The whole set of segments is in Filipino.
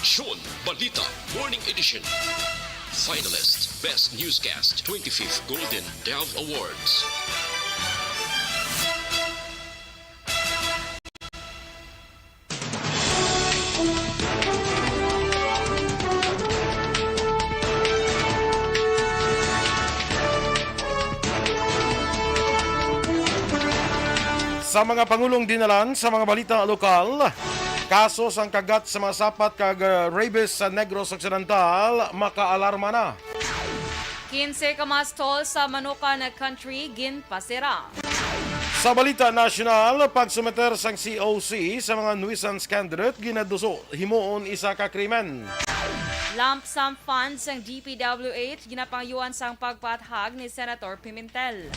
Aksyon Balita Morning Edition. Finalist Best Newscast 25th Golden Dove Awards. Sa mga pangulong dinalan sa mga balita lokal, kaso sang kagat sa mga sapat kag rabies sa Negros Occidental makaalarma na. 15 kamastol sa Manukan Country, ginpasira. Sa balita nasyonal, pagsumeter sang COC sa mga nuisance candidate ginaduso himuon isa ka krimen. Lump sum funds ng DPWH ginapangyuan sang pagpathag ni Senator Pimentel.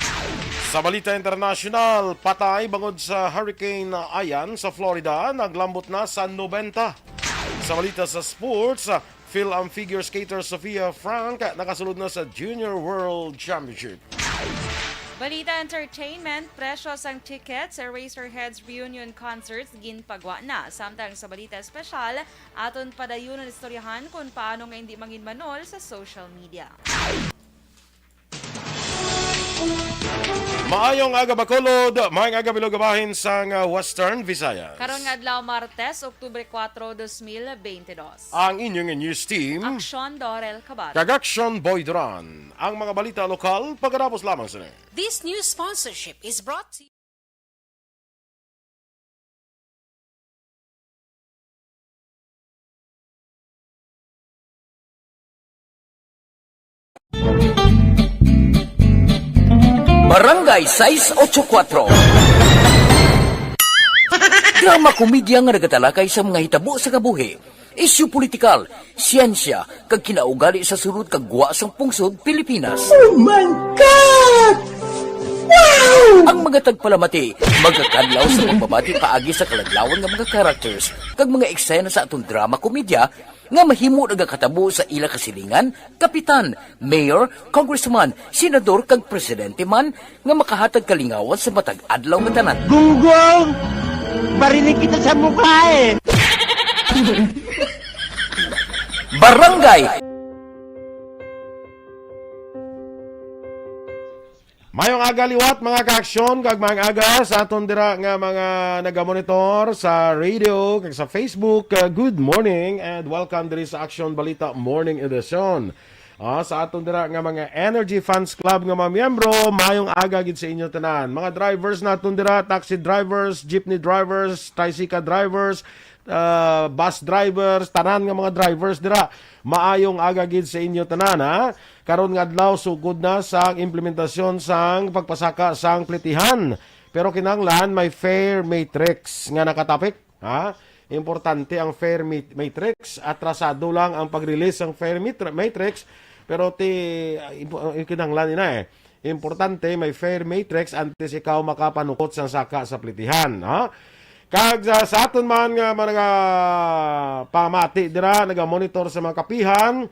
Sa balita internasyonal, patay bangod sa Hurricane Ian sa Florida, naglambot na sa 90. Sa balita sa sports, Phil and figure skater Sofia Frank nakasulod na sa Junior World Championship. Balita entertainment, presyo sang tickets sa Razorheads reunion concerts ginpagwa na. Samtang sa balita espesyal, aton padayunan istoryahan kung paano nga hindi manginmanol sa social media. Maayong aga Bacolod, maayong aga bilogabahin sang Western Visayas. Karon nga adlaw Martes, Oktubre 4, 2022. Ang inyong news team, Aksyon Dorel Cabato. Kagaksyon Boy Duran. Ang mga balita lokal, pagkatapos lamang sa This news sponsorship is brought to you. Barangay 684. Drama komedya nga nagatalakay sa mga hitabo sa kabuhi, isyu politikal, siyensya, kag kinaugali sa surut kag guwa sang pungsod Pilipinas. Oh my God! Wow! Ang mga tagpalamati, magkakadlaw sa pagbabati paagi sa kalaglawan nga mga characters kag mga eksena sa atong drama komedya nga mahimo nagakatabo sa ila kasilingan, kapitan, mayor, congressman, senador kag presidente man nga makahatag kalingawan sa matag adlaw nga tanan. Gunggong! Barinig kita sa mukha eh! Barangay Mayong aga liwat mga kaaksyon kag mga aga sa aton dira nga mga nagamonitor sa radio kag sa Facebook. Good morning and welcome diri sa Aksyon Balita Morning Edition. Sa aton dira nga mga Energy Fans Club nga mga miyembro, mayong aga gid sa inyo tanan. Mga drivers naton dira, taxi drivers, jeepney drivers, tricycle drivers, bus drivers, tanan nga mga drivers dira. Maayong aga gid sa inyo tanan ha. Karon nga adlaw sugod na sa implementasyon sang pagpasaka sang plitihan. Pero kinahanglan may fare matrix nga nakatapik, ha? Importante ang fare matrix, atrasado lang ang pag-release ng fare matrix, pero kinahanglan ina Importante may fare matrix antes ikaw makapanukot sang saka sa plitihan, ha? Kag sa aton man nga mga pamati dira naga-monitor sa mga kapihan.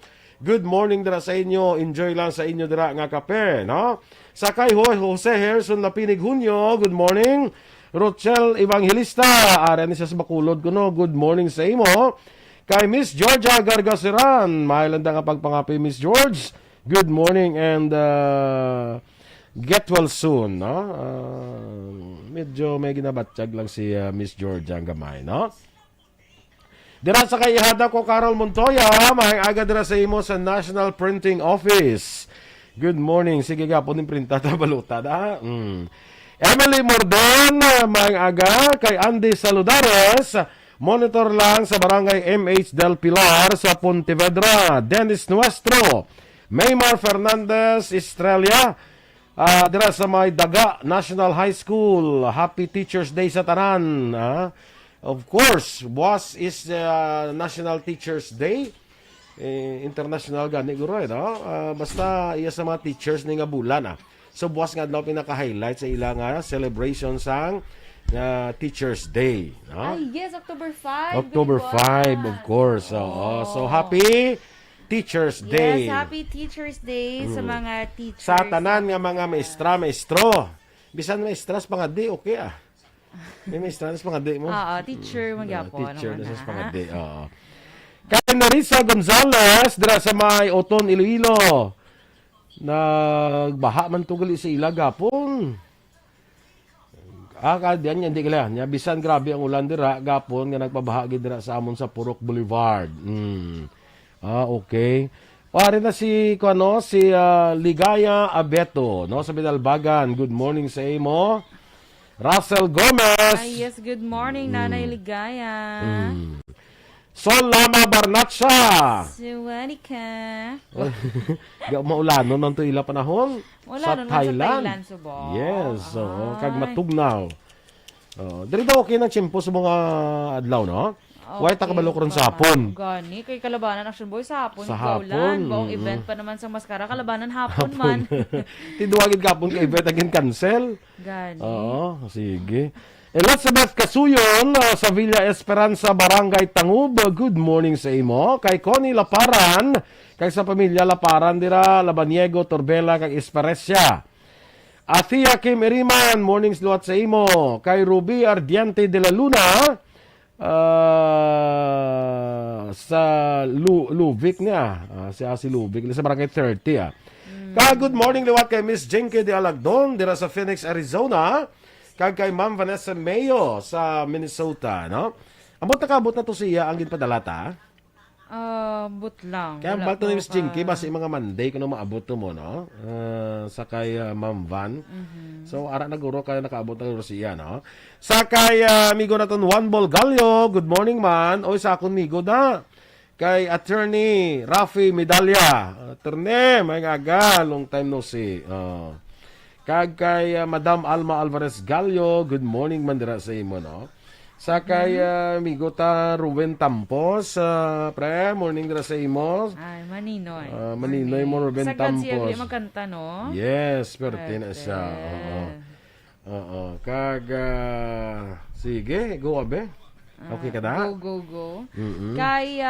Good morning dira sa inyo. Enjoy lang sa inyo dira nga kape, no? Sa kay Jose Harrison Lapinig Junio, good morning. Rochelle Evangelista, ara ni sa Bacolod ko no. Good morning sa imo. Kay Miss Georgia Gargasiran, mailanda nga pagpangapi Miss George. Good morning and get well soon, no? Medyo may ginabatsyag lang si Miss Georgia ang gamay, no? Dira sa kaihada ko Carol Montoya, mahang aga dira sa imo sa National Printing Office. Good morning. Sige ga po ning printata baluta da. Emily Morden, mahang aga kay Andy Saludares, monitor lang sa Barangay MH del Pilar sa Pontevedra. Dennis Nuestro, Maymar Fernandez, Estrella, dira sa may Daga National High School. Happy Teachers Day sa tanan. Of course, buwas is National Teachers Day. International gani guro no? Basta iya sa mga teachers ni nga bulan So buwas nga daw pinaka-highlight sa ilang celebration sang Teachers Day, no? Ay, yes, October 5. October 5, of course. So happy Teachers Day. Yes, happy Teachers Day sa mga teachers. Sa tanan nga mga maestro. Bisan maestras mga di okay May maestras mga di mo. Oo, teacher magyapon. Teacher na sa mga di. Oo. Kay Narisa Gonzalez, dira sa may Oton, Iloilo. Nagbaha man tugali sa ila gapon. Kadiyan yan, di kailan. Bisan grabe ang ulan dira, gapon, nga nagpabahagi dira sa amon sa Purok Boulevard. Okay. Pare na si Ligaya Abeto, no, sa Binalbagan. Good morning sa imo. Russell Gomez. Ay, yes, good morning, Nanay Ligaya. Sol Lama Barnatsa. Suwani ka. Maulano nang to ila panahon Wala sa nun, Thailand. Sa Thailand subo. Yes, kag Ay. matugnaw. Diri daw okay ng tiyempo sa mga adlaw, no? Why ta kabalo ron sa hapon? Gani, kay kalabanan Action Boy sa hapon. Sa Ikaw hapon, lang. Buong event pa naman sa Mascara, kalabanan hapon man. Tiduwagin kapon kay event again cancel. Gani. Oo, sige. Elizabeth Kasuyon sa Villa Esperanza, Barangay Tangub. Good morning sa imo. Kay Connie Laparan, kay sa pamilya Laparan dira, Labaniego, Torbela, kay Esperesia. Athea Kim Iriman, mornings luwat sa imo. Kay Ruby Ardiente de la Luna, sa Lubic niya. Si Lubic, sa Barangay 30. Good morning luwat kay Miss Jenke de Alagdon, dira sa Phoenix, Arizona. Kag kay Ma'am Vanessa Mayo sa Minnesota, no? Ambot na to siya ang ginpadalata. But lang. Kaya Wala bakit ni po Miss Jinky, basta yung mga Monday kung maabot mo, no? Sa kay Ma'am Van. So, ara naguro kaya nakaabot na guro siya, no? Sa kay amigo naton Juan Bolgallo, good morning man. Oy, sa akong migo na. Kay Attorney Rafi Medalya. Attorney, may aga, long time no see. Kag kay Madam Alma Alvarez Gallo, good morning man dira sa imo, no? Sa kay amigo ta Ruben Tampos, pre, morning dira sa imo. Ay, Maninoy. Maninoy mo Ruben Sagad siya Tampos. bili magkanta, no? Yes, perte na siya. Kag sige, go abe. Okay ka na? Go. Kay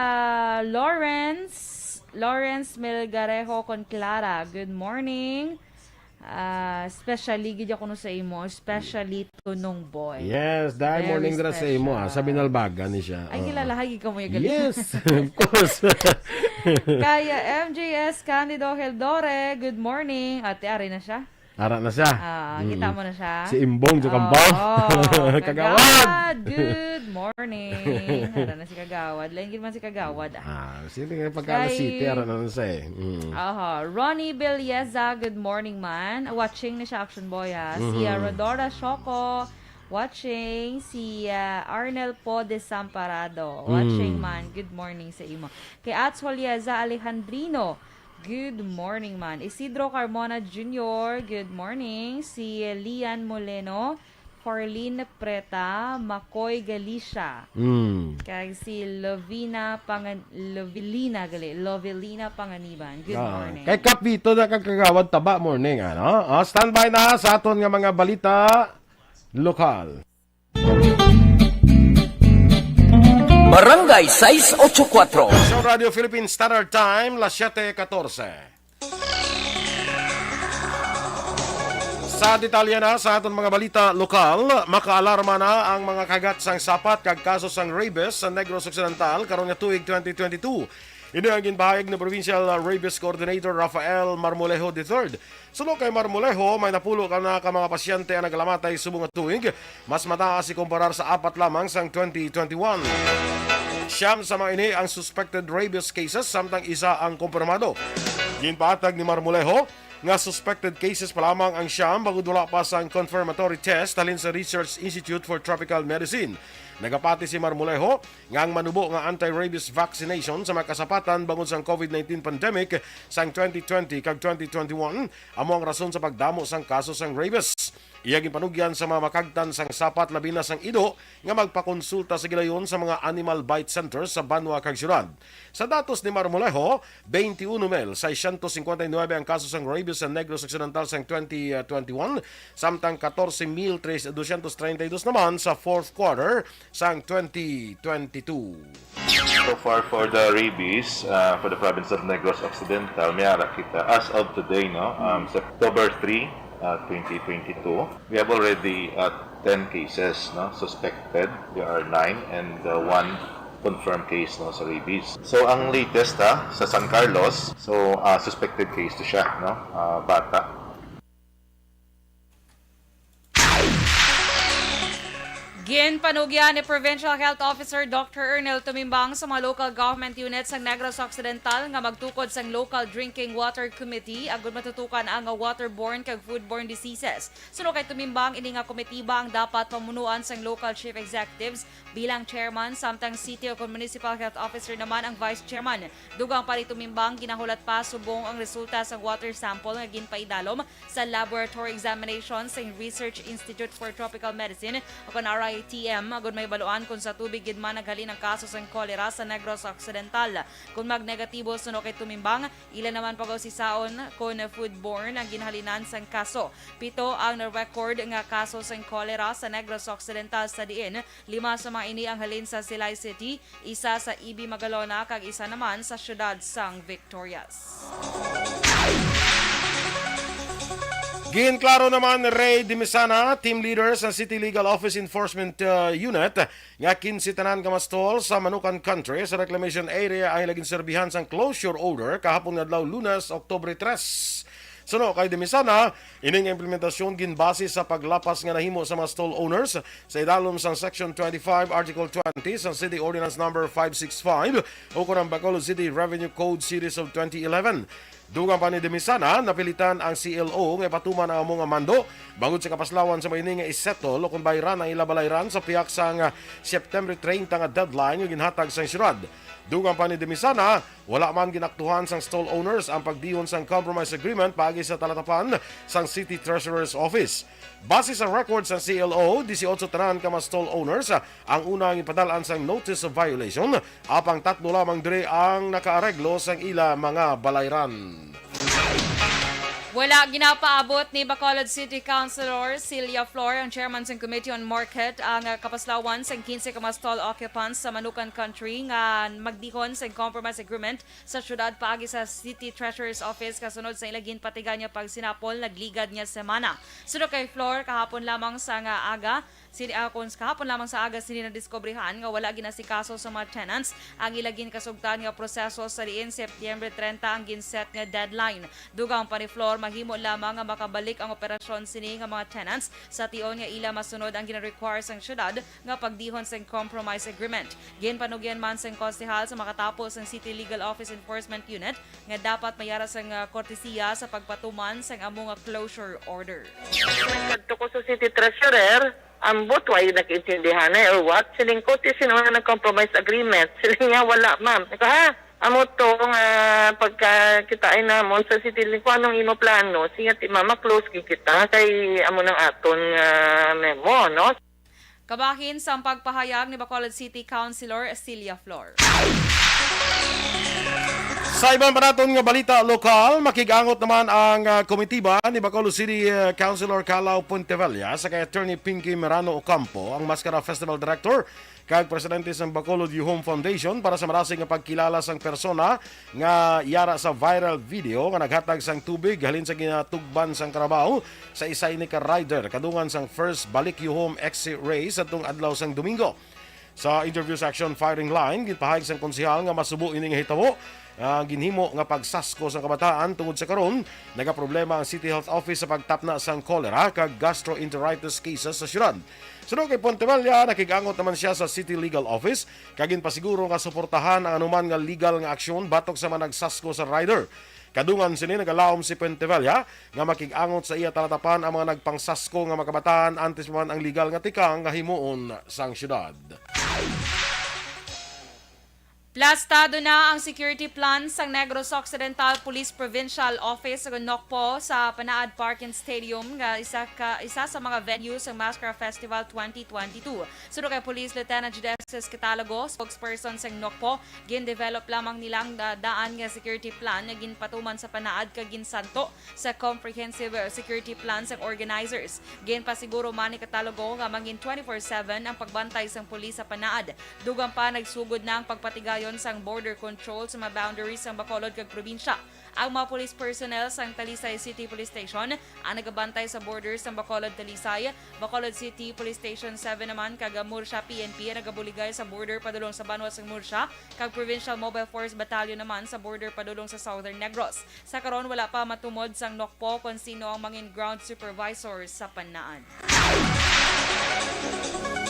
Lawrence Melgarejo Conclara, good morning. Especially gid ako no sa imo, especially Tunong Boy. Yes, dahil Very morning dira sa imo, special. sa Binalbagan ni siya. Ay kilala hagi ka mo yung galing. Yes, of course. Kaya MJS Candido Heldore, good morning. Ate ari na siya. Ara na siya. Kita mo na siya. Si Imbong Jukambaw. Kagawad. Good morning. Ara na si Kagawad. Lain gid man si Kagawad. Sino nga pagkala Kay- city, ara na siya Ronnie Bilyeza, good morning man. Watching ni siya Action Boy ha. Si Rodora Shoko, watching. Si Arnel Po de Samparado, watching man. Good morning sa imo. Kay Atsol Yeza Alejandrino, good morning man. Isidro Carmona Jr., good morning. Si Lian Moleno, Corlene Preta, Makoy Galicia. Kay si Lovelina Panganiban. Good morning. Kay Kapito na kagawad taba morning, ano? Standby na sa aton nga mga balita lokal. Barangay 684. Sa Radio Philippine Standard Time, las 7:14. Sa detalye na sa aton mga balita lokal, makaalarma na ang mga kagat sang sapat kag kaso sang rabies sa Negros Occidental karon nga tuig 2022. Ini ang ginbahayag ni Provincial Rabies Coordinator Rafael Marmolejo III. Suno kay Marmolejo, may napulo ka na ka mga pasyente ang naglamatay subong nga tuig, mas mataas ikumparar sa 4 lamang sang 2021. Siyam sa mga ini ang suspected rabies cases samtang isa ang kumpirmado. Ginpaatag ni Marmolejo nga suspected cases pa lamang ang siyam bagud wala pa sang confirmatory test halin sa Research Institute for Tropical Medicine. Nagapati si Marmolejo nga ang manubo nga anti-rabies vaccination sa makasapatan bangod sang COVID-19 pandemic sang 2020 kag 2021 amo ang rason sa pagdamo sang kaso sang rabies. Iya ginpanugyan sa mga makagtan sang sapat labi na sang ido nga magpakonsulta sa gilayon sa mga animal bite centers sa Banwa kag syudad. Sa datos ni Marmolejo, 21,659 ang kaso sang rabies sa Negros Occidental sang 2021, samtang 14,232 naman sa fourth quarter sang 2022. So far for the rabies, for the province of Negros Occidental, mayara kita as of today, no, October 3, 2022. We have already 10 cases, no, suspected. There are 9 and 1 confirmed case no sa rabies. So ang latest sa San Carlos, so suspected case to siya no, bata. Ginpanugyan ni Provincial Health Officer Dr. Ernel Tumimbang sa mga local government units ng Negros Occidental nga magtukod sa Local Drinking Water Committee agud matutukan ang waterborne kag foodborne diseases. Suno kay Tumimbang ini nga komitiba ang dapat pamunuan sa local chief executives bilang chairman samtang city o municipal health officer naman ang vice chairman. Dugang pa ni Tumimbang ginahulat pa subong ang resulta sa water sample nga ginpaidalom sa laboratory examination sa Research Institute for Tropical Medicine o kon RITM agud may baluan kung sa tubig gid man naghalin ang kaso sa kolera sa Negros Occidental. Kung magnegatibo suno kay Tumimbang, ilan naman pagaw si saon kon foodborne ang ginhalinan sang kaso. 7 ang na-record nga kaso sa kolera sa Negros Occidental sa diin. 5 sa mga ini ang halin sa Silay City, isa sa Ibi Magalona kag isa naman sa syudad sang Victorias. Ginklaro naman Ray Dimisana, team leader sa City Legal Office Enforcement Unit, nga 15 tanan kamastol sa Manukan Country sa reclamation area ay laging serbihan sang closure order kahapon nga adlaw Lunes, Oktubre 3. Suno kay Dimisana, ining implementasyon ginbase sa paglapas nga nahimo sa mga stall owners sa idalom sang Section 25, Article 20 sa City Ordinance Number 565 o kunang Bacolod City Revenue Code Series of 2011. Dugang pa ni Dimisana, napilitan ang CLO nga patuman ang among mando bangod sa kapaslawan sa maining nga isettle o kung bayran ang ilabalayran sa piyak sang September 30 nga deadline nga ginhatag sa syudad. Dugang pa ni Dimisana, wala man ginaktuhan sang stall owners ang pagdihon sang compromise agreement paagi sa talatapan sang City Treasurer's Office. Base sa records ng CLO, 18 tanan ka mga stall owners ang unang ipadalaan sang notice of violation, apang 3 lamang dire ang nakaareglo sang ila mga balayran. Wala ginapaabot ni Bacolod City Councilor Celia Flor, ang chairman sa Committee on Market, ang kapaslawan sa 15 ka stall occupants sa Manukan Country nga magdihon sa compromise agreement sa syudad paagi sa City Treasurer's Office kasunod sa ilagin patigan niya pag sinapol nagligad niya semana. Sunod kay Flor, kahapon lamang sa aga sini na-diskobrehan nga wala ginasikaso sa mga tenants ang ilagin kasugtan nga proseso sa diin September 30 ang ginset nga deadline. Dugang pa ni Flor, mahimo lamang nga makabalik ang operasyon sini nga mga tenants sa tion nga ila masunod ang gina-require sang syudad nga pagdihon sang compromise agreement. Ginpanugyan man sang konsehal sa makatapos ang City Legal Office Enforcement Unit nga dapat mayara sang kortesiya sa pagpatuman sang among closure order. Kadto ko sa City Treasurer, ambot why nakiintindihan or what? Siling ko ti sino nga nag-compromise agreement. Siling nga wala, ma'am. Ito ha, amo to nga pagkakitain namon sa City League, kung anong ino plano, siya ti mama close kita kay amo ng aton memo, no? Kabahin sa pagpahayag ni Bacolod City Councilor Celia Flor. Sa ibang panaton nga balita lokal, makigangot naman ang komitiba ni Bacolod City Councilor Calao Puentevella sa kay Attorney Pinky Merano Ocampo, ang Mascara Festival Director kag presidente sang Bacolod Youth Foundation para sa marasig nga pagkilala sang persona nga yara sa viral video nga naghatag sang tubig halin sa ginatugban sang Carabao sa isa ni ka rider kadungan sang first Balik You Home exit race atong adlaw sang Domingo. Sa interview section firing line, gipahayag sang konsehal nga masubo ini nga hitabo ginhimo nga pagsasko sa kabataan tungod sa karon nagaproblema ang City Health Office sa pagtapna sang cholera kag gastroenteritis cases sa syudad. Sunod kay Puentevella, nakigangot naman siya sa City Legal Office kag ginpasiguro nga suportahan ang anuman nga legal nga aksyon batok sa managsasko sa rider. Kadungan sini nagalawom si Puentevella nga makigangot sa iya talatapan ang mga nagpangsasko nga makabataan antes man ang legal nga tikang nga himuon sang syudad. Plastado na ang security plan sa Negros Occidental Police Provincial Office sa Nokpo sa Panaad Park and Stadium nga isa sa mga venues sa Mascara Festival 2022. Sunod kay Police Lieutenant Judesis Catalogo, spokesperson sa Nokpo, gin-develop lamang nilang daan nga security plan na ginpatuman sa Panaad kag ginsanto sa comprehensive security plan sa organizers. Ginpasiguro man ni Catalogo nga mangin 24/7 ang pagbantay sang pulis sa Panaad. Dugang pa nagsugod na ang pagpatigay sang border control sa mga boundaries ng Bacolod kag probinsya. Ang mga police personnel sa Talisay City Police Station ang nagabantay sa borders ng Bacolod Talisay. Bacolod City Police Station 7 naman kag Murcia PNP nagabuligay sa border padulong sa Banwas ng Murcia kag Provincial Mobile Force Battalion naman sa border padulong sa Southern Negros. Sa karon wala pa matumod sang nokpo kung sino ang mga ground supervisor sa Panaan.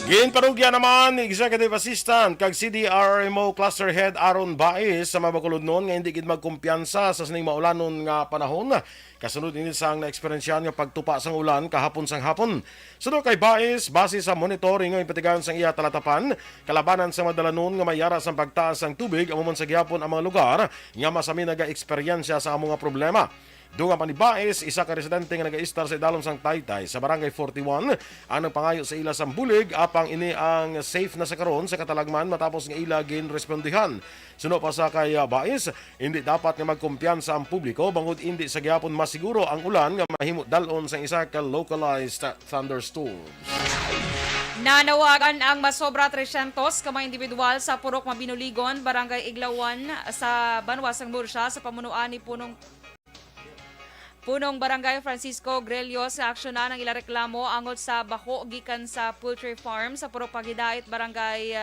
Ginparugya naman ni Executive Assistant kag CDRMO Cluster Head Aaron Baez sa mabakulod noon nga hindi gid magkumpiyansa sa sining maulanon nga panahon. Kasunod ini sang na-eksperyensyahan nga pagtupa sang ulan kahapon sang hapon. Sunod kay Baez, base sa monitoring nga impetigayon sang iya talatapan, kalabanan sa madalanon nga mayara sang pagtaas sang tubig amon sa gihapon ang mga lugar nga masami naga-eksperyensya sa among nga problema. Dunga pa ni Baez, isa ka residente nga nag-istar sa idalom sang Taytay sa Barangay 41, ang pangayo sa ila sang bulig apang ini ang safe na sa karon sa katalagman matapos nga ila ginrespondihan. Suno pa sa kay Baez, hindi dapat nga magkumpiyansa ang publiko bangod hindi sa gihapon masiguro ang ulan nga mahimo dalon sa isa ka localized thunderstorms. Nanawagan ang masobra 300 ka mga individual sa Purok Mabinuligon, Barangay Iglawan sa Banwas ng Murcia sa pamunuan ni Punong Barangay Francisco Grelio sa aksyonan ng ila reklamo angot sa bako gikan sa poultry farm sa Purok Pagidait, Barangay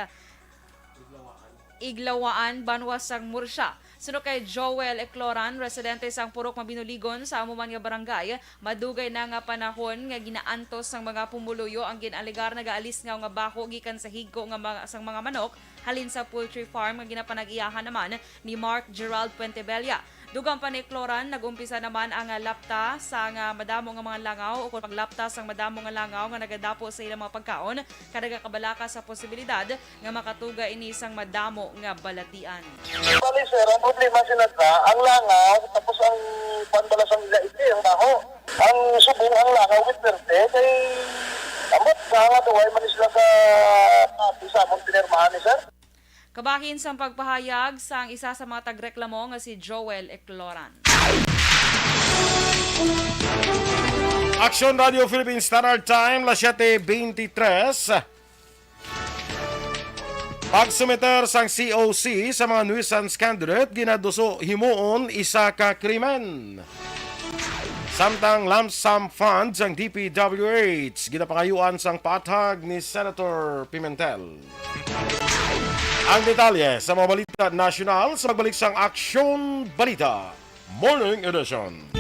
Iglawaan, Banwas ng Murcia. Suno kay Joel Ecloran, residente sang Purok Mabinuligon sa amuman nga barangay, madugay na nga panahon nga ginaantos sang mga pumuluyo ang ginaligar nagaalis nga bako gikan sa higko nga sang mga manok halin sa poultry farm nga ginapanag-iyahan naman ni Mark Gerald Puentebella. Dugang pa ni Cloran, nag-umpisa naman ang lapta sa nga madamo nga mga langaw o kung paglapta sang madamo nga langaw nga nagadapo sa ilang mga pagkaon, kadaga kabalaka sa posibilidad nga makatuga ini sang madamo nga balatian. Bali sir, ang problema sinadra, ang langaw, tapos ang pandalasang nila ito, ang baho. Ang subong ang langaw with verde, kay amot nga tuway man sila sa among pinirmahan ni sir. Kabahin sa pagpahayag sang isa sa mga tagreklamo nga si Joel Ecloran. Action Radio Philippines Standard Time, las 7:23. Pagsumiter sang COC sa mga nuisance candidate, ginaduso himuon isa ka krimen. Samtang lump sum funds ang DPWH, ginapangayuan sang patag ni Senator Pimentel. Ang detalye sa mga balita nasyonal sa pagbalik sang Aksyon Balita Morning Edition.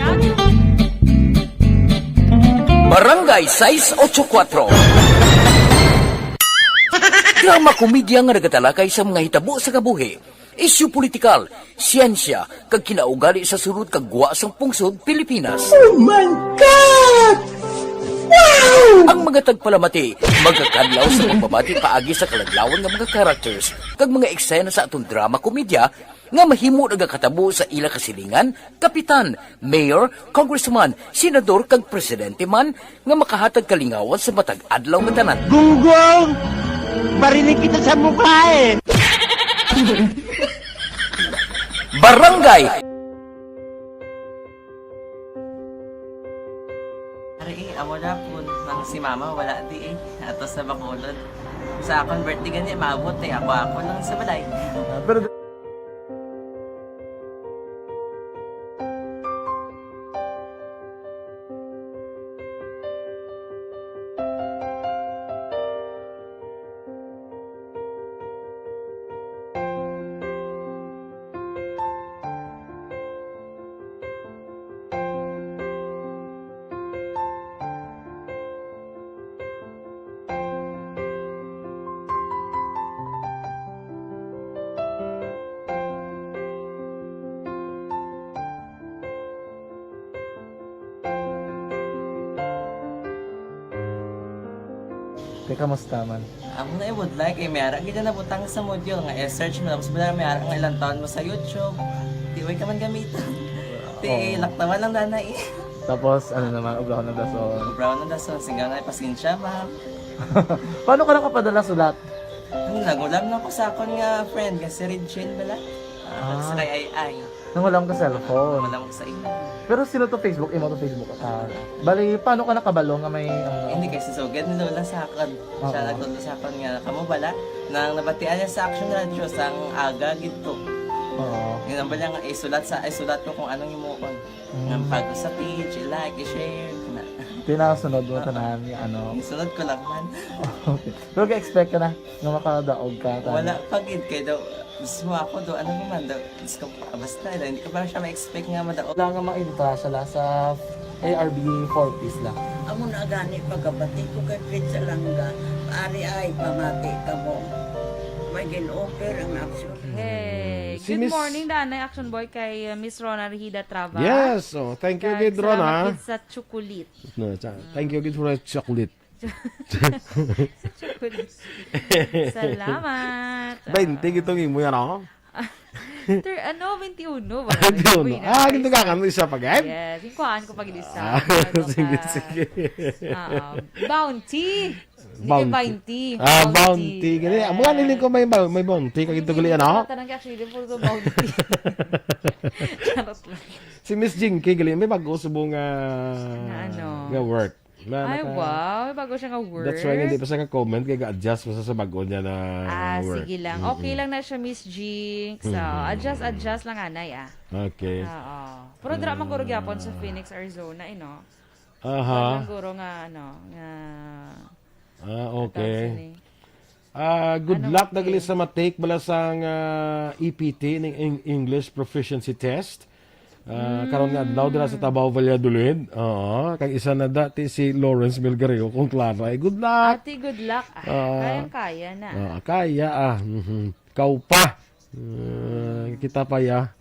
Barangay 684. Drama komedya nga nagatalakay sa mga hitabo sa kabuhi, isyu politikal, siyensya, kag kinaugali sa surut kag guwa sang pungsod Pilipinas. Oh my God! Wow! Ang mga tagpalamati, magkakadlaw sa pagbabati paagi sa kalaglawan ng mga characters kag mga eksena sa atong drama komedya nga mahimo nagakatabo sa ila kasilingan, kapitan, mayor, congressman, senador kag presidente man nga makahatag kalingawan sa matag adlaw nga tanan. Gunggong! Barinig kita sa mukha eh! Barangay amo na po nang si mama wala di ato sa Bacolod. Sa akong birthday gani maabot ako lang sa balay. Pero kamusta man? Ako na would like mayara gid na butang sa module nga search mo tapos bala mayara nga ilang taon mo sa YouTube. Di way ka man gamitan. Ti laktawan lang danay. Tapos ano naman brown na dason. Brown na dason singaw na pasensya ma'am. Paano ka nakapadala sulat? Nagulam na ko sa akon nga friend nga si Regine bala. Nagsalay ay. Nangulam ka cellphone. Nangulam ko sa ina. Pero sino to Facebook? Imo to Facebook. Bali, paano ka nakabalo nga may... Hindi kasi sugad ni Lola sa akin. Siya nagtuto sa akin nga, kamo bala, nang nabatian niya sa Action Radio sang aga gito. Ganun ba niya nga, isulat ko kung anong mo kung pag sa page, i-like, i-share. Tinasunod mo tanahan yung ano. Isunod ko lang man. Okay. Pero ka-expect ka na nga makadaog ka. Wala, pag-id kayo daw, gusto mo ako daw, ano naman daw, gusto ko, basta, hindi ko parang siya ma-expect nga madaog. Wala nga ma-intra siya sa ARB 4 piece lang. Amo na gani pagkabati ko kay Pizza Langga. Ari ay pamati ka mo. May gin-offer ang action. Hey, Si good Miss- morning Danay Action Boy kay Miss Rona Rihida Trava. Yes, thank you gid Ron ha. Salamat gid sa chocolate. No, thank you gid for the chocolate. Chocolate. Salamat. 20 gitong imo yan ako. 21 ba? Ginto ka kan isa pag ay. Yes, ikuhaan ko pag isa. Sige, sige. Bounty. Bounty. Hindi Bounty. Gani, amo nga niling ko may bounty kag ito gali ano. Tanang actually full ko bounty. Charot lang. Si Miss Jinky gali may bago subong ano? nga work. Ay, wow. Bago siya nga work. That's why hindi pa sa comment kaya ga-adjust pa sa bago niya na work. Sige lang. Okay lang na siya, Miss Jinx. So, adjust lang anay, Okay. Oo. Pero drama guro gyapon sa Phoenix, Arizona, no? Aha. Guro nga, nga... Okay. Good Ano, luck okay. dagli sa matake bala sang EPT ning English Proficiency Test. Karon nga adlaw dira sa Tabaw Valladolid. Oo, kag isa na dati si Lawrence Melgario kung Clara. Good luck. Ate, good luck. Kayang-kaya na. Kaya Kau pa. Kita pa ya.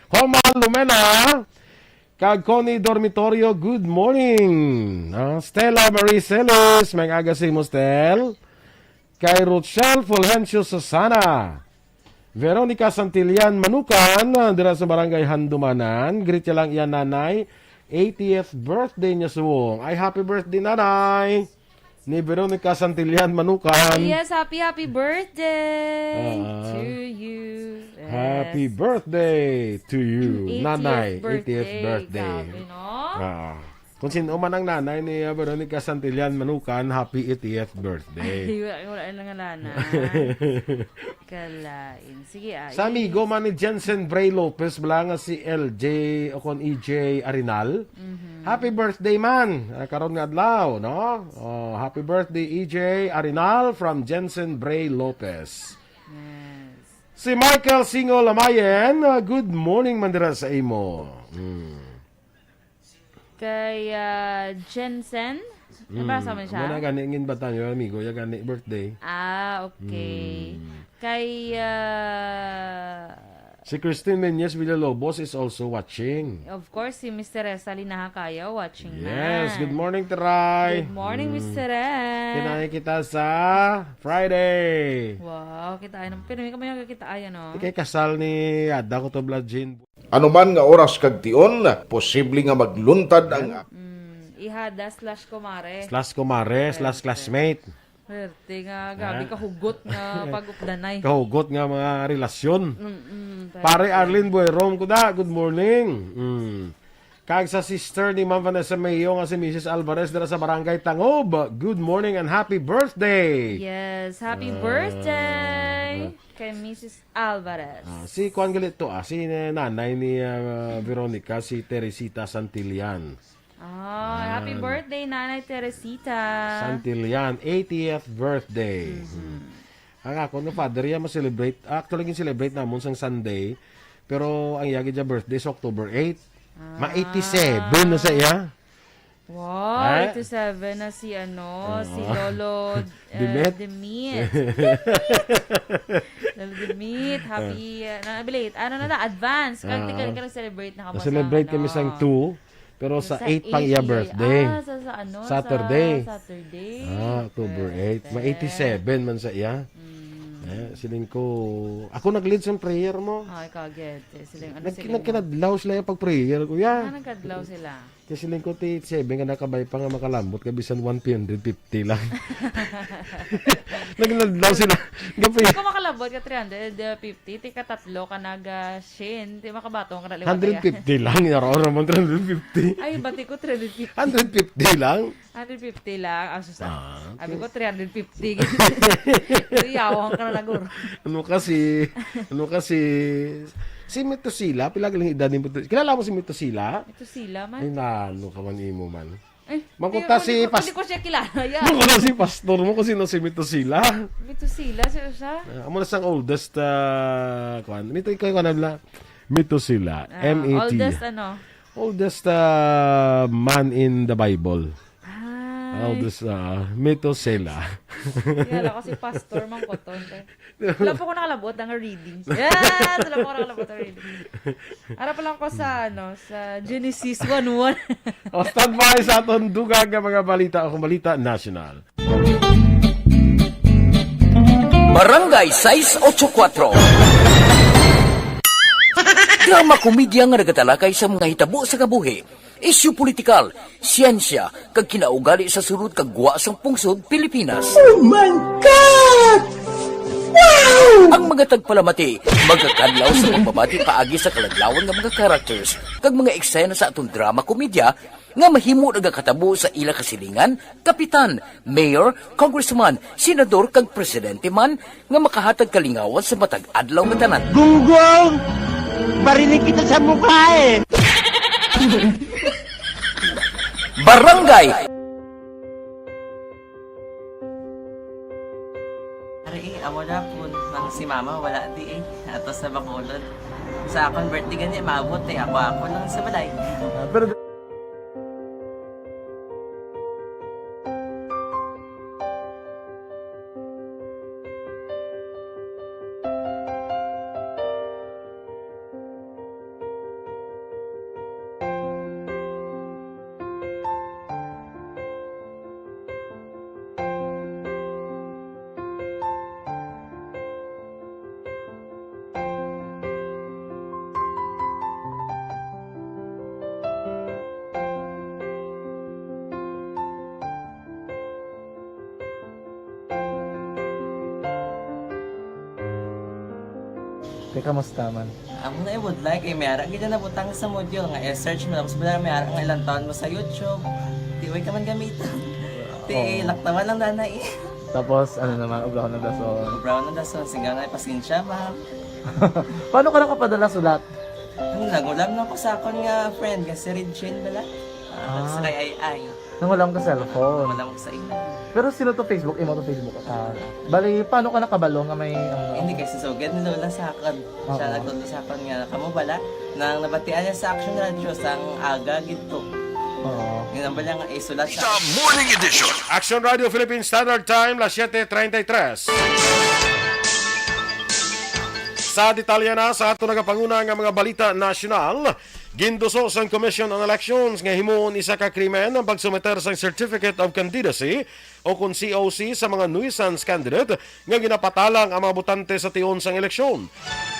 Homal Lumena. Kag Connie Dormitorio, good morning. Stella Marie Celis, may aga si Mostel. Kay Rochelle Fulgencio Susana. Veronica Santillan Manukan, dira sa barangay Handumanan. Greet niya lang iyan nanay. 80th birthday niya suwong. Ay, happy birthday nanay. Ni Veronica Santillan Manukan. Yes, happy birthday to you. Yes. Happy birthday to you, 80th nanay. birthday. 80th birthday. Grabe, no? Kung sino man ang nanay ni Veronica Santillan Manukan, happy 80th birthday. Wala lang nga lana. Kalain. Sige, Sa amigo man ni Jensen Bray Lopez, bala nga si LJ o kon EJ Arinal. Happy birthday man. Karon nga adlaw, no? Happy birthday EJ Arinal from Jensen Bray Lopez. Yes. Si Michael Singo Lamayen, good morning man dira sa imo. Kay Jensen. Nabasa mo siya? Muna gani ngin ba tayo, amigo? Ya gani birthday. Okay. Kay Si Christine Menyes Villalobos is also watching. of course, si Mr. Resa Linahakaya watching Yes, na. good morning, Teray. Good morning, Mr. Res. Kinain kita sa Friday. Wow, kita ay naman. Pero may kami nakakita ay, ano? Kay kasal ni Ada ko to Bladjin. Ano man nga oras kag tion, posible nga magluntad ang Ihada/kumare. /kumare/classmate. Pwerte nga, gabi ka hugot nga pag-updanay. Kahugot nga mga relasyon. Pare Arlene Buerom ko da, good morning. Kag sa sister ni Ma'am Vanessa Mayo nga si Mrs. Alvarez dira sa Barangay Tangob. Good morning and happy birthday. Yes, happy birthday kay Mrs. Alvarez. Si Juan Galito, si nanay ni Veronica, si Teresita Santillan. Happy birthday, Nanay Teresita. Santillan, 80th birthday. Ang ako, no father, yan ma-celebrate. Actually, celebrate namon sang Sunday. Pero ang yagi dya birthday sa October 8. Ma-87 na sa iya. Wow, 87 na si si Lolo Dimit. Dimit. Lolo Dimit, happy, advance. Kaya ka celebrate na kamo sa Na-celebrate kami sang 2. Pero sa 8 pang iya birthday. Saturday. Saturday. October 8. Ma-87 man sa iya. Siling ko... Ako nag-lead sa prayer mo. Ay, kaget. Siling, Nagkinadlaw sila yung pag-prayer ko. nagkadlaw sila. Kasi siling ko 7 ka nakabay pa nga makalambot. Kabisan 150 lang. Nagkinadlaw sila. Kung makalabot ka 350, tika tatlo ka nag-shin. Di makabatong ka na 150 lang. Yaro naman 350. Ay, bati ko 350. 150 lang. 150 lang. Sabi ko 350. Yawang ka na naguro. Ano kasi Si Metosila, pila galing edad ni Metosila. Kilala mo si Metosila? Ito sila man. Ay, nano ka man imo man. Eh, Mangkunta si Hindi ko siya kilala. Yeah. Mangkunta si pastor mo kung sino si Metosila. Ito sila, siya. Amo na sang oldest, kuan. Mito ikaw kuan na Metosila. M-A-T. Oldest ano? Oldest man in the Bible. Oldest Metosela. Kaya ako si Pastor Mangkoton. Wala pa ko nakalabot ng reading. Yes! Wala pa ko nakalabot ng reading. Ara pa lang ko sa, sa Genesis 1:1. O, stand by sa aton dugag nga mga balita o balita national. Barangay 684. Drama komedya nga nagatalakay sa mga hitabo sa kabuhi, isyu politikal, siyensya, kag kinaugali sa sulod kag guwasang pungsod Pilipinas. Oh my God! Wow! Ang mga tagpalamati, magkakadlaw sa pagbabati paagi sa kalaglawan nga mga characters, kag mga eksena sa atong drama komedya, nga mahimo nagakatabo sa ila kasilingan, kapitan, mayor, congressman, senador, kag presidente man, nga makahatag kalingawan sa matag adlaw nga tanan. Gunggong! Barinig kita sa mukha eh! Barangay! Ari, amo na po nang si mama wala di ato sa Bacolod. Sa akong birthday gani maabot ako lang sa balay. Pero kamusta man? Amo na I would like mayara gid na butang sa module nga search mo tapos bala mayara nga ilang taon mo sa YouTube. Di way ka man gamitan. Ti laktawan lang danay. Tapos, ano naman, brown na dason. Brown na dason, sigaw na pasensya ma'am. Paano ka nakapadala sulat? Nagulam na ko sa akon nga friend, nga si Regine bala. Sa kay ay. Nangulam ka cellphone. Nagulam ko sa ina. Pero sino to Facebook? Imo to Facebook. Bali, paano ka nakabalo nga may... Hindi kasi sugad ni Lola sa akin. Siya nagtuto sa akin nga, kamo bala, nang nabatian niya sa Action Radio sang aga gito. Oo. Yun ang bala nga isulat sa... The Morning Edition. Action Radio Philippine Standard Time, las 7:33. Sa detalye na sa ato nagapanguna nga mga balita nasyonal, ginduso sang Commission on Elections nga himuon isa ka krimen ang pagsumeter sang Certificate of Candidacy o kung COC sa mga nuisance candidate nga ginapatalang ang mga botante sa tiyon sang eleksyon.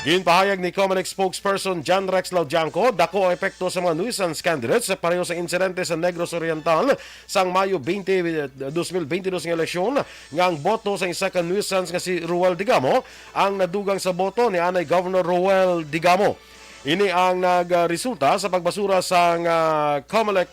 Ginpahayag ni Comelec spokesperson John Rex Laudianco, dako ang epekto sa mga nuisance candidates sa pareho sa insidente sa Negros Oriental sang Mayo 20, 2022 ng eleksyon nga ang boto sa isa ka nuisance nga si Ruel Digamo ang nadugang sa boto ni anay Governor Ruel Digamo. Ini ang nagresulta sa pagbasura sa Comelec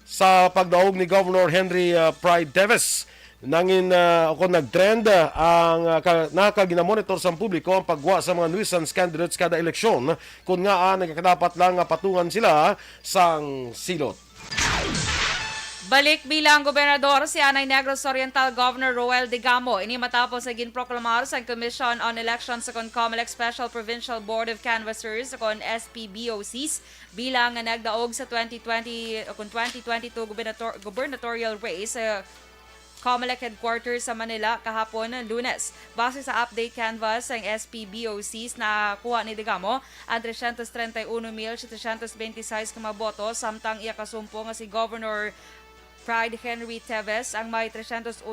sa pagdaog ni Governor Henry Pride Teves. Nangin ako nag-trend ang nakagina-monitor sa publiko ang pagwa sa mga nuisance candidates kada eleksyon kung nga nagkadapat lang patungan sila sang silot. Balik bilang gobernador si Anay Negros Oriental Governor Ruel Digamo. Ini matapos sa ginproklamar sa Commission on Elections sa Comelec Special Provincial Board of Canvassers sa SPBOCs bilang nagdaog sa 2022 gubernatorial race sa Comelec Headquarters sa Manila kahapon ng Lunes. Base sa update canvas ng SPBOCs na kuha ni Digamo, ang 331,726 kamaboto samtang iya kasumpo nga si Governor Pride Henry Teves ang may 301,319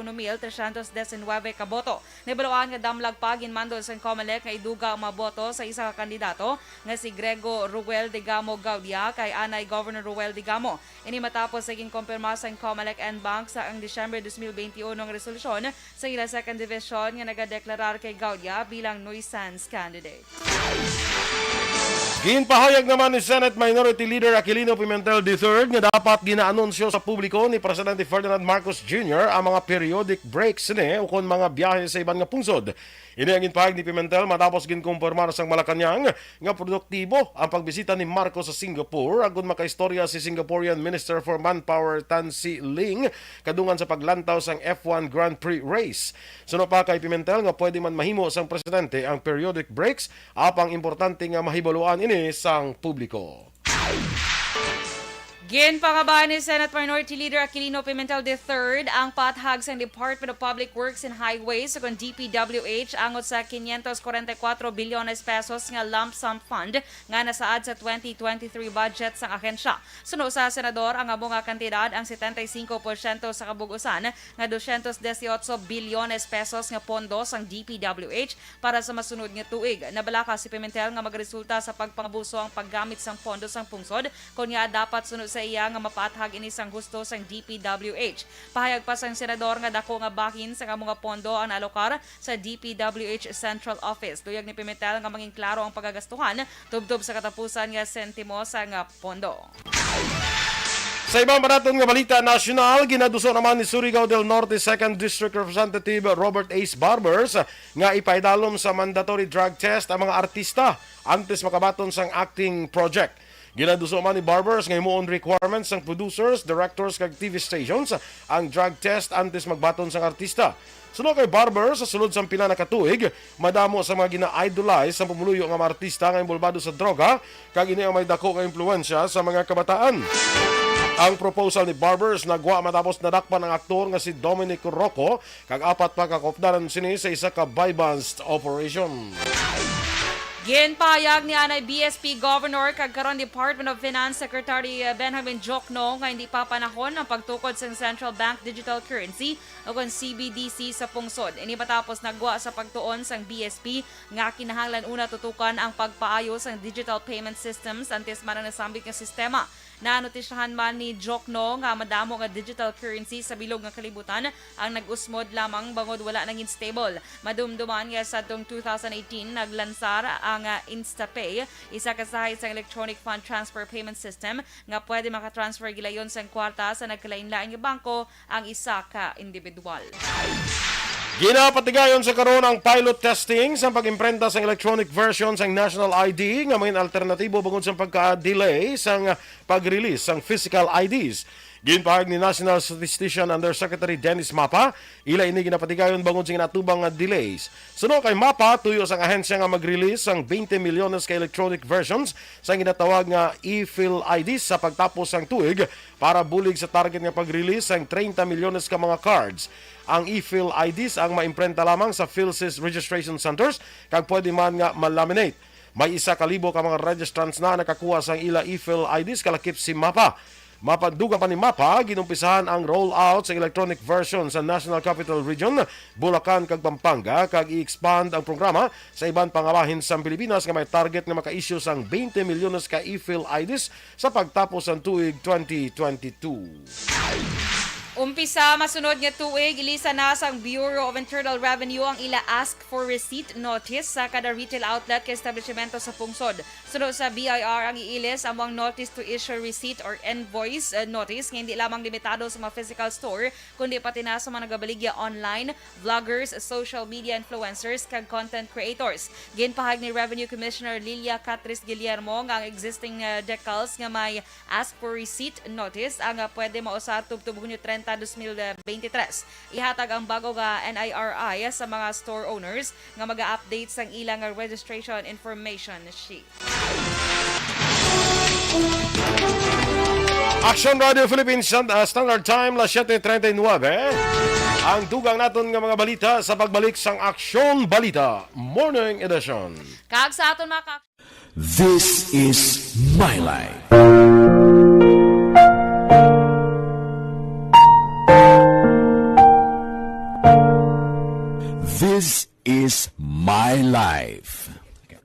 kaboto. Nibaluan nga damlag pa ginmando sa Comelec nga iduga ang maboto sa isa ka kandidato nga si Grego Ruel Digamo Gaudia kay anay Governor Ruel Digamo. Ini matapos sa ginkompirma sa Comelec and Bank sa ang Disyembre 2021 ng resolusyon sa ila second division nga nagadeklarar kay Gaudia bilang nuisance candidate. Ginpahayag naman ni Senate Minority Leader Aquilino Pimentel III nga dapat ginaanunsyo sa publiko ni Presidente Ferdinand Marcos Jr. ang mga periodic breaks ni ukon mga biyahe sa ibang nga pungsod. Ini ang ginpahayag ni Pimentel matapos ginkumpirmar sang Malacañang nga produktibo ang pagbisita ni Marcos sa Singapore agon makaistorya si Singaporean Minister for Manpower Tan Si Ling kadungan sa paglantaw sang F1 Grand Prix race. Suno pa kay Pimentel nga pwede man mahimo sang presidente ang periodic breaks apang importante nga mahibaluan ini sang publiko. Ginpangabahan ni Senate Minority Leader Aquilino Pimentel III ang pathag sa Department of Public Works and Highways o DPWH angot sa 544 bilyones pesos nga lump sum fund nga nasaad sa 2023 budget sang ahensya. Suno sa senador ang amo nga kantidad ang 75% sa kabugusan nga 218 bilyones pesos nga pondo sang DPWH para sa masunod nga tuig. Nabalaka si Pimentel nga magresulta sa pagpangabuso ang paggamit sang pondo sang pungsod kunya dapat sunod sa iya nga mapathag ini sang gusto sang DPWH. Pahayag pa sang senador nga dako nga bahin sa mga pondo ang naalokar sa DPWH Central Office. Tuyag ni Pimentel nga maging klaro ang pagagastuhan tubtob sa katapusan nga sentimo sa nga pondo. Sa ibang baraton nga balita nasyonal, ginaduso naman ni Surigao del Norte 2nd District Representative Robert Ace Barbers nga ipaidalom sa mandatory drug test ang mga artista antes makabaton sang acting project. Ginaduso man ni Barbers nga himuon requirements ng producers, directors kag TV stations ang drug test antes magbaton sang artista. Sunod kay Barbers, sa sulod sang pila na katuig, madamo sa mga gina-idolize sa pumuluyo nga mga artista nga involvado sa droga kag ini ang may dako nga impluwensya sa mga kabataan. Ang proposal ni Barbers nagwa matapos nadakpan ang aktor nga si Dominic Rocco kag apat pa kakopdaran sini sa isa ka buy-bust operation. Ginpahayag ni anay BSP Governor kag karon Department of Finance Secretary Benjamin Jokno nga hindi pa panahon ang pagtukod sa Central Bank Digital Currency o CBDC sa pungsod. Ini matapos nagwa sa pagtuon sang BSP nga kinahanglan una tutukan ang pagpaayos sang digital payment systems antes man ang nasambit nga sistema. Nanotisyahan man ni Jokno nga madamo nga digital currency sa bilog nga kalibutan ang nag-usmod lamang bangod wala nang stable. Madumduman nga sa 2018 naglansar ang InstaPay, isa kasahay sa electronic fund transfer payment system nga pwede makatransfer gilayon sa kwarta sa nagkalain-lain nga bangko ang isa ka individual. Ginapatigayon sa karon ang pilot testing sa pag-imprenta sa electronic version sa National ID nga may alternatibo bangod sa pagka-delay sa pag-release sang physical IDs. Ginpahayag ni National Statistician Undersecretary Dennis Mapa, ila ini ginapatigayon bangod sa ginatubang nga delays. Suno kay Mapa, tuyo sang ahensya nga mag-release sang 20 milyones ka electronic versions sa ginatawag nga e-fill IDs sa pagtapos sang tuig para bulig sa target nga pag-release sang 30 milyones ka mga cards. Ang e-fill IDs ang maimprenta lamang sa PhilSys registration centers kag pwede man nga malaminate. May 1,000 ka mga registrants na nakakuha sang ila e-fill IDs kalakip si Mapa. Mapandugan pa ni Mapa, ginumpisahan ang rollout sa electronic version sa National Capital Region, Bulacan kag Pampanga kag i-expand ang programa sa ibang pangabahin sa Pilipinas nga may target nga maka-issue sang 20 milyones ka e-fill IDs sa pagtapos ng tuig 2022. Umpisa masunod nga tuig, ilisa na sang Bureau of Internal Revenue ang ila ask for receipt notice sa kada retail outlet ka establishmento sa pungsod. Sunod sa BIR ang iilis among notice to issue receipt or invoice notice nga hindi lamang limitado sa mga physical store kundi pati na sa mga nagabaligya online, vloggers, social media influencers kag content creators. Ginpahayag ni Revenue Commissioner Lilia Catris Guillermo nga ang existing decals nga may ask for receipt notice ang pwede mausar tubtub Hunyo 30 2023. Ihatag ang bago nga NIRI sa mga store owners nga mag-update sang ilang registration information sheet. Action Radio Philippines Standard Time, las 7:39. Ang dugang naton nga mga balita sa pagbalik sang Aksyon Balita Morning Edition. Kag sa aton mga This is My Life. This is My Life.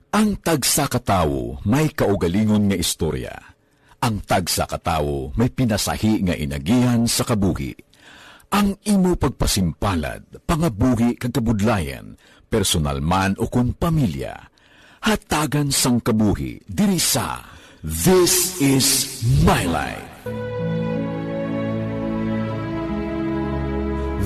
Ang tagsa katawo may kaugalingon nga istorya. Ang tagsa katawo may pinasahi nga inagihan sa kabuhi. Ang imo pagpasimpalad, pangabuhi kag kabudlayan, personal man o kung pamilya. hatagan sang kabuhi diri sa This is My Life.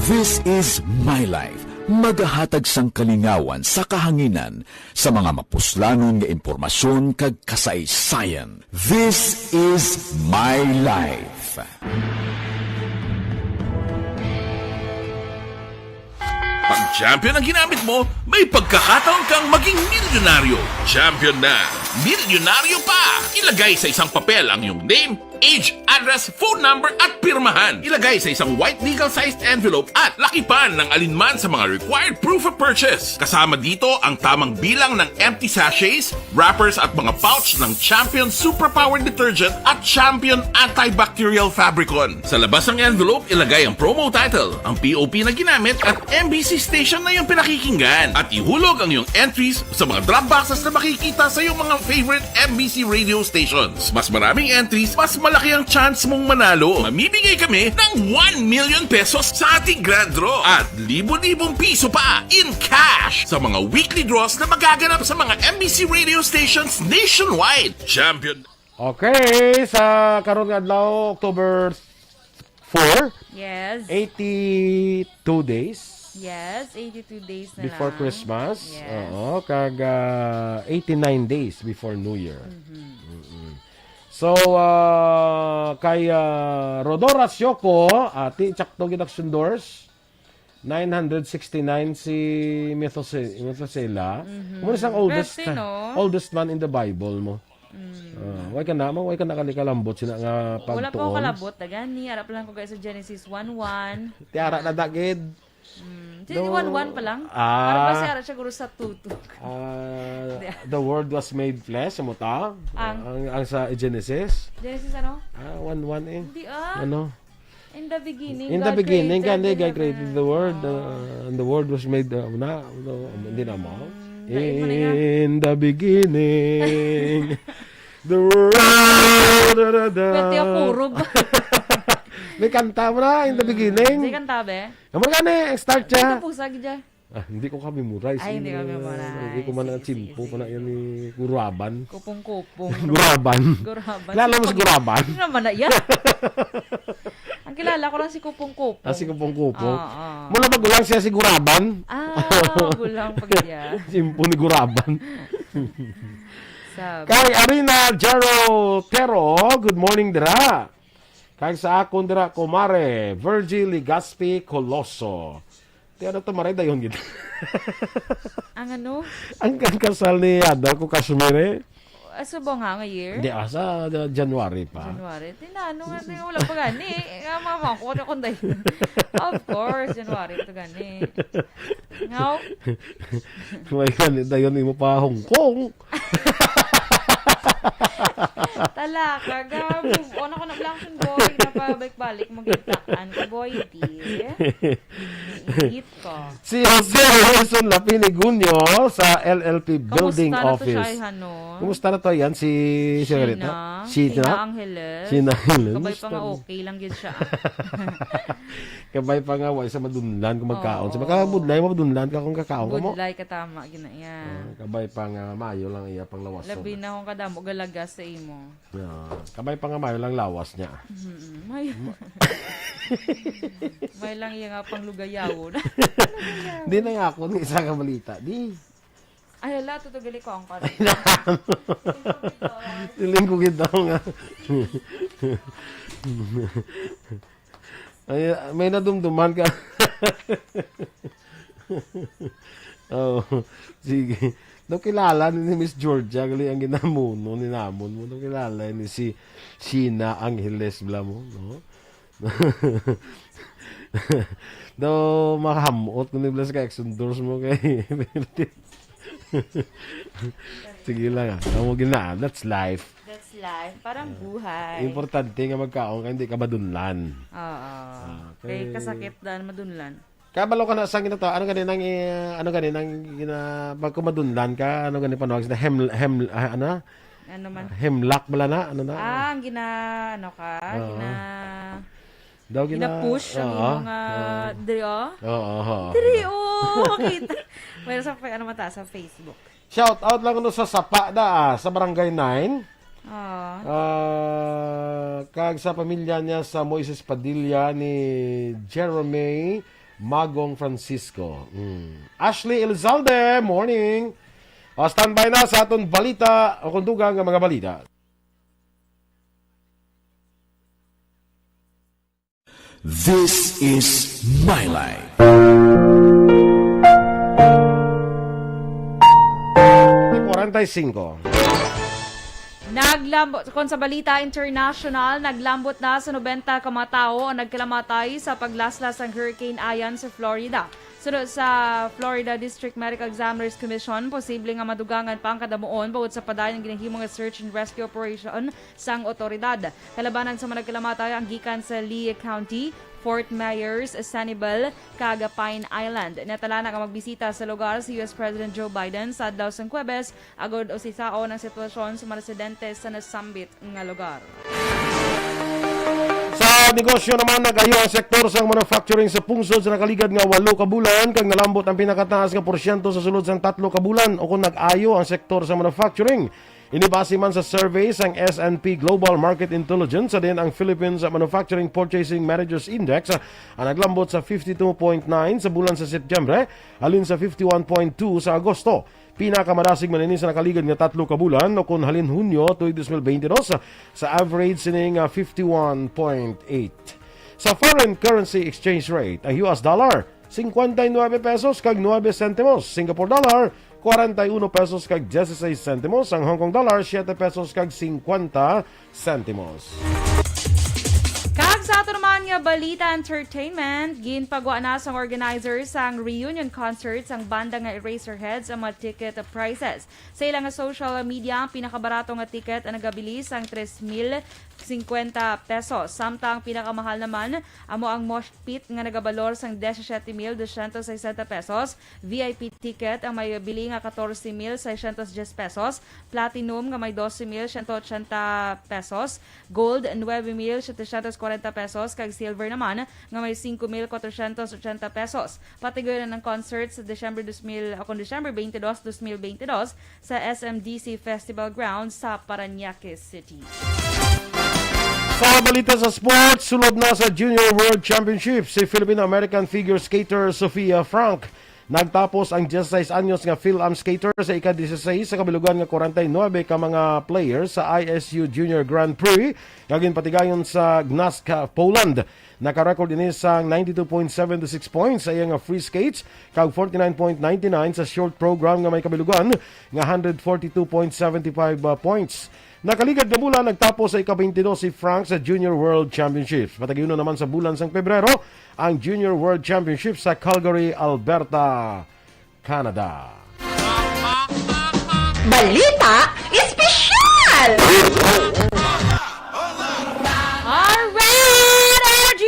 This is My Life. Magahatag sang kalingawan sa kahanginan sa mga mapuslanon nga impormasyon kag kasaysayan. This is My Life. Pag champion ang ginamit mo, may pagkakataon kang maging milyonaryo. Champion na, milyonaryo pa! Ilagay sa isang papel ang iyong name, age, address, phone number at pirmahan. Ilagay sa isang white legal-sized envelope at lakipan ng alinman sa mga required proof of purchase. Kasama dito ang tamang bilang ng empty sachets, wrappers at mga pouch ng Champion Superpower Detergent at Champion Antibacterial Fabricon. Sa labas ng envelope, ilagay ang promo title, ang POP na ginamit at MBC station na yung pinakikinggan. At ihulog ang iyong entries sa mga drop boxes na makikita sa iyong mga favorite MBC radio stations. Mas maraming entries, mas malaki ang chance mong manalo. Mamimigay kami ng 1 million pesos sa ating grand draw at libo-libong piso pa in cash sa mga weekly draws na magaganap sa mga MBC radio stations nationwide. Champion. Okay, sa karon nga adlaw October 4, Yes. 82 days Yes, 82 days na before lang. Christmas. Yes. Oo, kag 89 days before New Year. So, kay Rodora Syoko, ati Chakto Gidaction Doors, 969 si Methuselah. Mo isang oldest Birthday, no? oldest man in the Bible mo. Way ka na kalikalambot sina nga pagtuon. Wala pa ako kalabot. Dagani, harap lang ko guys sa Genesis 1:1. Tiara na dagid. Genesis 1:1 pa lang. Ah. Para ba siya siya guro sa tutok. The word was made flesh, mo ta? Ang sa Genesis. Genesis ano? 1:1 eh. Hindi Ano? In the beginning, In the beginning, God created the Word, and the Word was made, hindi na mo. In the beginning, the Word, Pwede yung purog. May kanta mo na, in the beginning. Hindi kanta be? Naman ka na, start Hindi siya. ka pusag dyan. Hindi ko kami memorize. Ay, hindi ka memorize. Hindi ko man ang simpo pa na yan ni Guraban. Kupong-kupong. Guraban. Guraban. Kilala mo si Guraban? Ano naman na yan? Ang kilala ko lang si Kupong-kupong. Si Kupong-kupong. Oo. Mula magulang siya si Guraban. Gulang pag yan. Simpo ni Guraban. Sabi. Kay Arina Jaro Tero, good morning dira. Kay sa akon dira kumare, Virgil Ligaspi Coloso. Ti ano to maray dayon gid. Ang ano? Ang kasal ni Ada ko Kashmir. Subong nga year? Hindi asa January pa. January. Tinano nga wala pa gani. Nga mama ko kung dayon. Of course, January to gani. Ngaw. May gani dayon imo pa Hong Kong. Talaka, move on ako na lang yung boy na pabalik-balik magkitakan ka boy, di. Iit ko. Si Jose Wilson Lapinigunyo sa LLP Building Kamusta Office. Na to siya, Hano? Kumusta na to yan? Sheena Angeles. Sheena Angeles. Kabay pa nga okay lang yun siya. Kabay pa nga, sa madunlan kung magkaon. Sa makabudlay, mabudunlan ka kung kakaon ka mo. Budlay ka tama, ginaya. Kabay pa nga, mayo lang iya pang lawas. Labi na akong kadamo, galagas sa imo. Kabay pa nga, mayo lang lawas niya. Mayo. May lang iya nga pang lugayaw. Di na nga ako, ni isa ka balita. Di. Ay, ala, tutugali ko ang karoon. Tiling ko kita nga. Ay, may nadumduman ka. Oh, sige. Daw kilala ni Miss Georgia, gali ang ginamuno, ninamon mo. Daw kilala ni si Sheena Angeles, bla mo, no? Daw makahamot kung niblas ka ex-endorse mo kay sige lang Kamu ginaan. That's life. That's life. Parang buhay. Importante nga magkaon ka, hindi ka madunlan. Oo. Kay kasakit daan madunlan. Kabalo ka na sa ginata. Ano ganinang pag kumadunlan ka, ano ganin panawag sa ano man? Hemlock bala na, ano na? Ang daw gina-push ang imong drio. Oo. Drio, makita. Mayroon sa mata sa Facebook. Shout out lang no sa Sapa sa Barangay 9. Kag sa pamilya niya sa Moises Padilla ni Jerome Magong Francisco. Ashley Elizalde, morning. Standby na sa aton balita o kundugang nga mga balita. This is My Life. May 45. Naglambot, kung sa Balita International, naglambot na sa 90 ka mga tao ang nagkalamatay sa paglaslas ng Hurricane Ian sa Florida. Sunod sa Florida District Medical Examiners Commission, posible nga madugangan pa ang kadamuon bawod sa padayon ng ginahimong search and rescue operation sang otoridad. Kalabanan sa mga nagkalamatay ang gikan sa Lee County, Fort Myers, Sanibel, kaga Pine Island. Natala na magbisita sa lugar si US President Joe Biden sa adlaw sang Huwebes, agod o sisao ng sitwasyon sa mga residente sa nasambit nga lugar. Sa negosyo naman, nag-ayo ang sektor sa manufacturing sa pungsod sa nakaligad nga 8 ka bulan, kag nalambot ang pinakataas nga porsyento sa sulod sang 3 ka bulan o kung nag-ayo ang sektor sa manufacturing. Inibase man sa survey sang S&P Global Market Intelligence sa din ang Philippines Manufacturing Purchasing Managers Index ang naglambot sa 52.9 sa bulan sa Setyembre halin sa 51.2 sa Agosto. Pinakamadasig man ini sa nakaligad nga 3 ka bulan o kung halin Hunyo tuig 2022 sa average sining 51.8. Sa foreign currency exchange rate, ang US dollar 59 pesos kag 9 centimos, Singapore dollar 41 pesos kag 16 centimos, ang Hong Kong dollar 7 pesos kag 50 centimos. Kag sa ato naman nga balita entertainment, ginpagwa na sang organizers sang reunion concerts ang banda nga Eraserheads ang mga ticket prices. Sa ilang nga social media, ang pinakabaratong nga ticket ang nagabilis ang 3,050 pesos. Samtang pinakamahal naman amo ang mosh pit nga nagabalor sang 17,260 pesos. VIP ticket ang may bili nga 14,610 pesos. Platinum nga may 12,180 pesos. Gold 9,740 pesos kag silver naman nga may 5,480 pesos. Patigoy na ng concert sa December 22, 2022 sa SMDC Festival Grounds sa Parañaque City. Sa balita sa sports, sulod na sa Junior World Championship si Filipino-American figure skater Sofia Frank. Nagtapos ang 16 anyos nga Phil-Am skater sa ika-16 sa kabilugan nga 49 ka mga players sa ISU Junior Grand Prix kagin patigayon sa Gdańsk, Poland. Naka-record ini sa 92.76 points sa iyang free skates kag 49.99 sa short program nga may kabilugan nga 142.75 points. Nakaligad na bulan, nagtapos sa ika-22 si Frank sa Junior World Championships. Patagayuno naman sa bulan sang Pebrero ang Junior World Championships sa Calgary, Alberta, Canada. Balita Espesyal! Alright!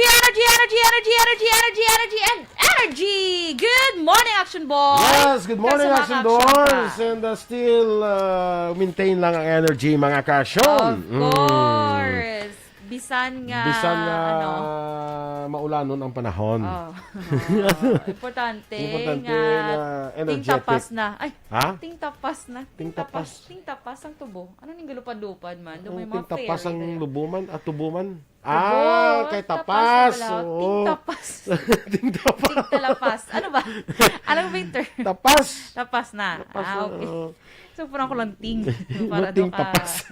Energy! Good morning, Action Boys! Yes, good morning, Kasama Action ka, Boys! Action And still maintain lang ang energy, mga kasyon. Of course! Bisan nga, maulanon ang panahon. Importante Importante nga, na energetic. tingtapas na. Ay, Ha? tingtapas na. Tingtapas. Tingtapas ang tubo. Ano ning galupad-lupad man? Doon may mga Tingtapas ang fairy. lubuman at tubuman. Tubo, Kay tapas tapas. na pala. Oo. Tingtapas. Tingtapas. Tingtalapas. Ano ba? Ano ba yung term? Tapas. Tapas na. Tapas, Okay. oo. So, parang ko lang ting. Para Ting doon ka. tapas.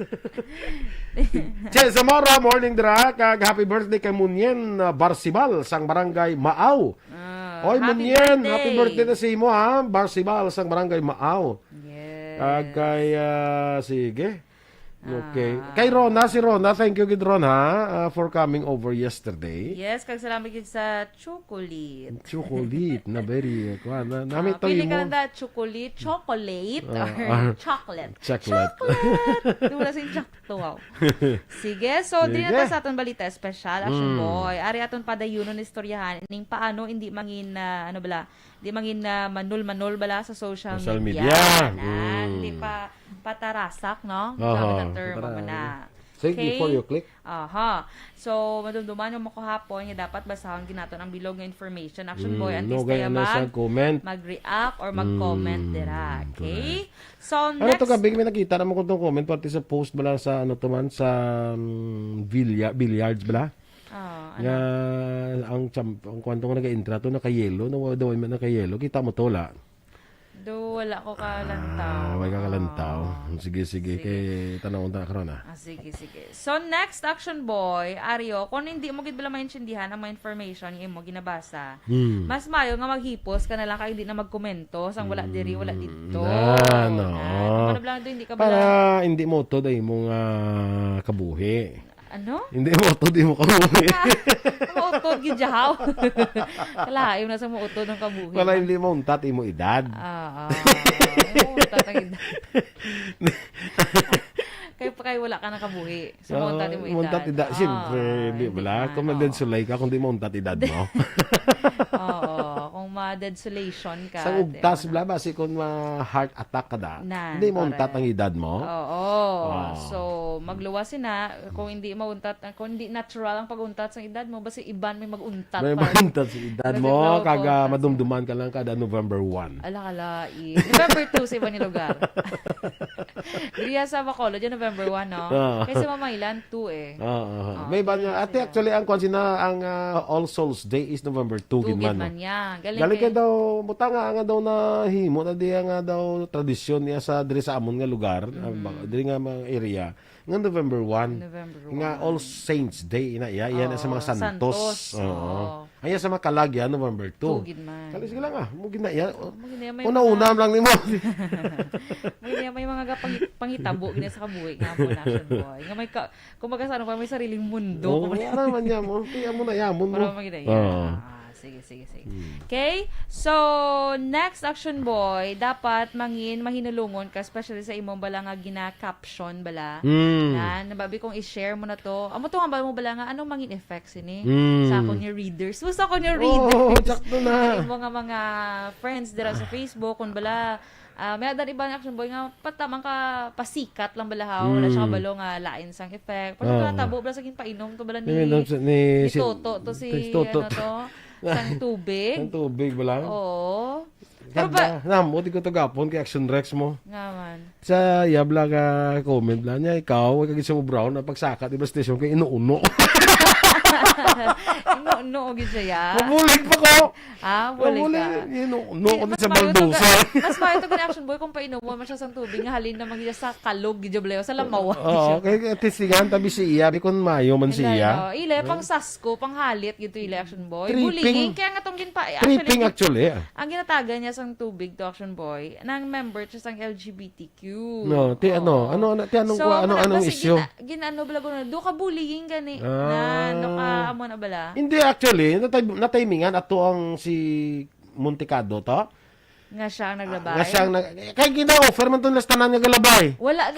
Che, Zamora, morning dra. Kag happy birthday kay Munyen Barsibal sang barangay Maaw. Oy, Munyen, happy birthday na si mo ha. Barsibal sang barangay Maaw. Yes. Kag kay, sige. Okay. Kay Rona, si Rona, thank you gid Rona for coming over yesterday. Yes, kag salamat gid sa chocolate. Chocolate na very nami to Pili mo. ka na chocolate, or chocolate. Chocolate. Wala sing chakto. Wow. Sige, so Sige. din na sa aton balita special, Action Boy. Ari aton padayunon istoryahan ning paano hindi mangin di mangin manul-manul bala sa social media. media. Hindi pa patarasak, no? Oo, Gamit ang term mo patarasak. na. Think before you click. Aha. So, madumduman yung makuhapon, nga dapat basahon ginaton ang bilog nga information. Action boy, no, antes gaya tayo na sa comment. mag-react or mag-comment dira. Okay? So, Ano next... to gabi, may nakita naman ko itong comment, pati sa post bala sa, ano to man, sa billiards bala. Nga, ang kwento ko nag-intra to, naka-yellow, daw man naka-yellow, kita mo to la. Do, wala ko kalantaw. May kakalantaw. Sige. Kay tanawon ta karon ah. Sige. So, next action boy, Ario, kung hindi mo gid bala maintindihan ang mga information yung imo ginabasa, mas mayo nga maghipos ka na lang kay hindi na magkomento sang wala diri, wala dito. No. Ano bala hindi ka Para bala... hindi mo to day mo nga kabuhi. Ano? Hindi mo to di mo kabuhi. Mautod gid jahaw. Kalahayo na sa mautod ng kabuhi. Para hindi mo untat imo edad. Untat ang edad. Kaya wala ka na kabuhi. So, muntat mo edad. Muntat edad. Siyempre, di bala. Kung ma-dead sulay ka, kung di mo untat edad mo. Oo. Kung ma-dead sulation ka. Sa ugtas, bla, basi kung ma-heart attack ka da, hindi mo untat ang edad mo. Oo. So, magluwasin na. Kung hindi mauntat, kung hindi natural ang pag-untat sa edad mo, basi iban may mag-untat. May mag-untat sa edad mo, kaga madumduman ka lang kada November 1. Ala. November 2 sa iba ni lugar. Griya sa Bacolod, yung November 1, no? Kasi Mamaylan, 2 eh. May ba niya? Ate, actually, ang konsina, ang All Souls Day is November 2. 2 man niya. Galing ka daw, buta nga daw na himo, na di nga daw tradisyon niya sa diri sa amon nga lugar, diri nga mga area. Nga November 1. Nga All Saints Day ina iya yan sa mga santos. Aya sa mga kalagyan November 2. Kalis ka lang mo gina iya. Una-una lang nimo. May mga panghitabo gina sa kabuhi nga mo action boy. Nga may kumbaga sa ano pa may sariling mundo. Ano man niya mo? Kaya mo na yamon mo. Para magina. Sige. Okay? So, next action boy, dapat mahinulungon ka, especially sa imong bala nga gina-caption bala. Na, nababi kong i-share mo na to. Amo to nga ba mo bala nga, anong mangin effects ini? Sa akong yung readers. Sa akong yung readers. Sakto na. Mga friends dira sa Facebook, kung bala, may adan ibang action boy nga patamang ka pasikat lang balahaw wala siya kabalo nga lain sang effect pero tabo bala sa painom to bala ni Toto to si ano to sang tubig. Sang tubig ba lang? Oo. Pero ba? Namuti ko to gapon kay Action Rex mo. Nga man. Sa yabla ka comment lang niya, ikaw, kagit sa mo brown, na pagsakat, iba station kay inuuno. Inuuno, gid siya. Mabulig pa ko. Bulig ka. Inuuno ko sa baldusa. Mas mayo to action boy kung painom mo man siya sang tubig nga halin na magya sa kalog gid bleo sa lamaw. Kay tisingan tabi siya, bikon mayo man siya. Ile pang sasko, pang halit gito ile action boy. Buliging kaya nga tong tripping actually. Ang ginatagan niya sang tubig to action boy, nang member siya sang LGBTQ. No, anong issue? Ginano bala ko na do ka bullying gani na no ka amo na bala. Hindi actually, natimingan ato ang si Monticado to. Nga siya ang naglabay. Kaya gina-offer man to nas tanan nga galabay. Wala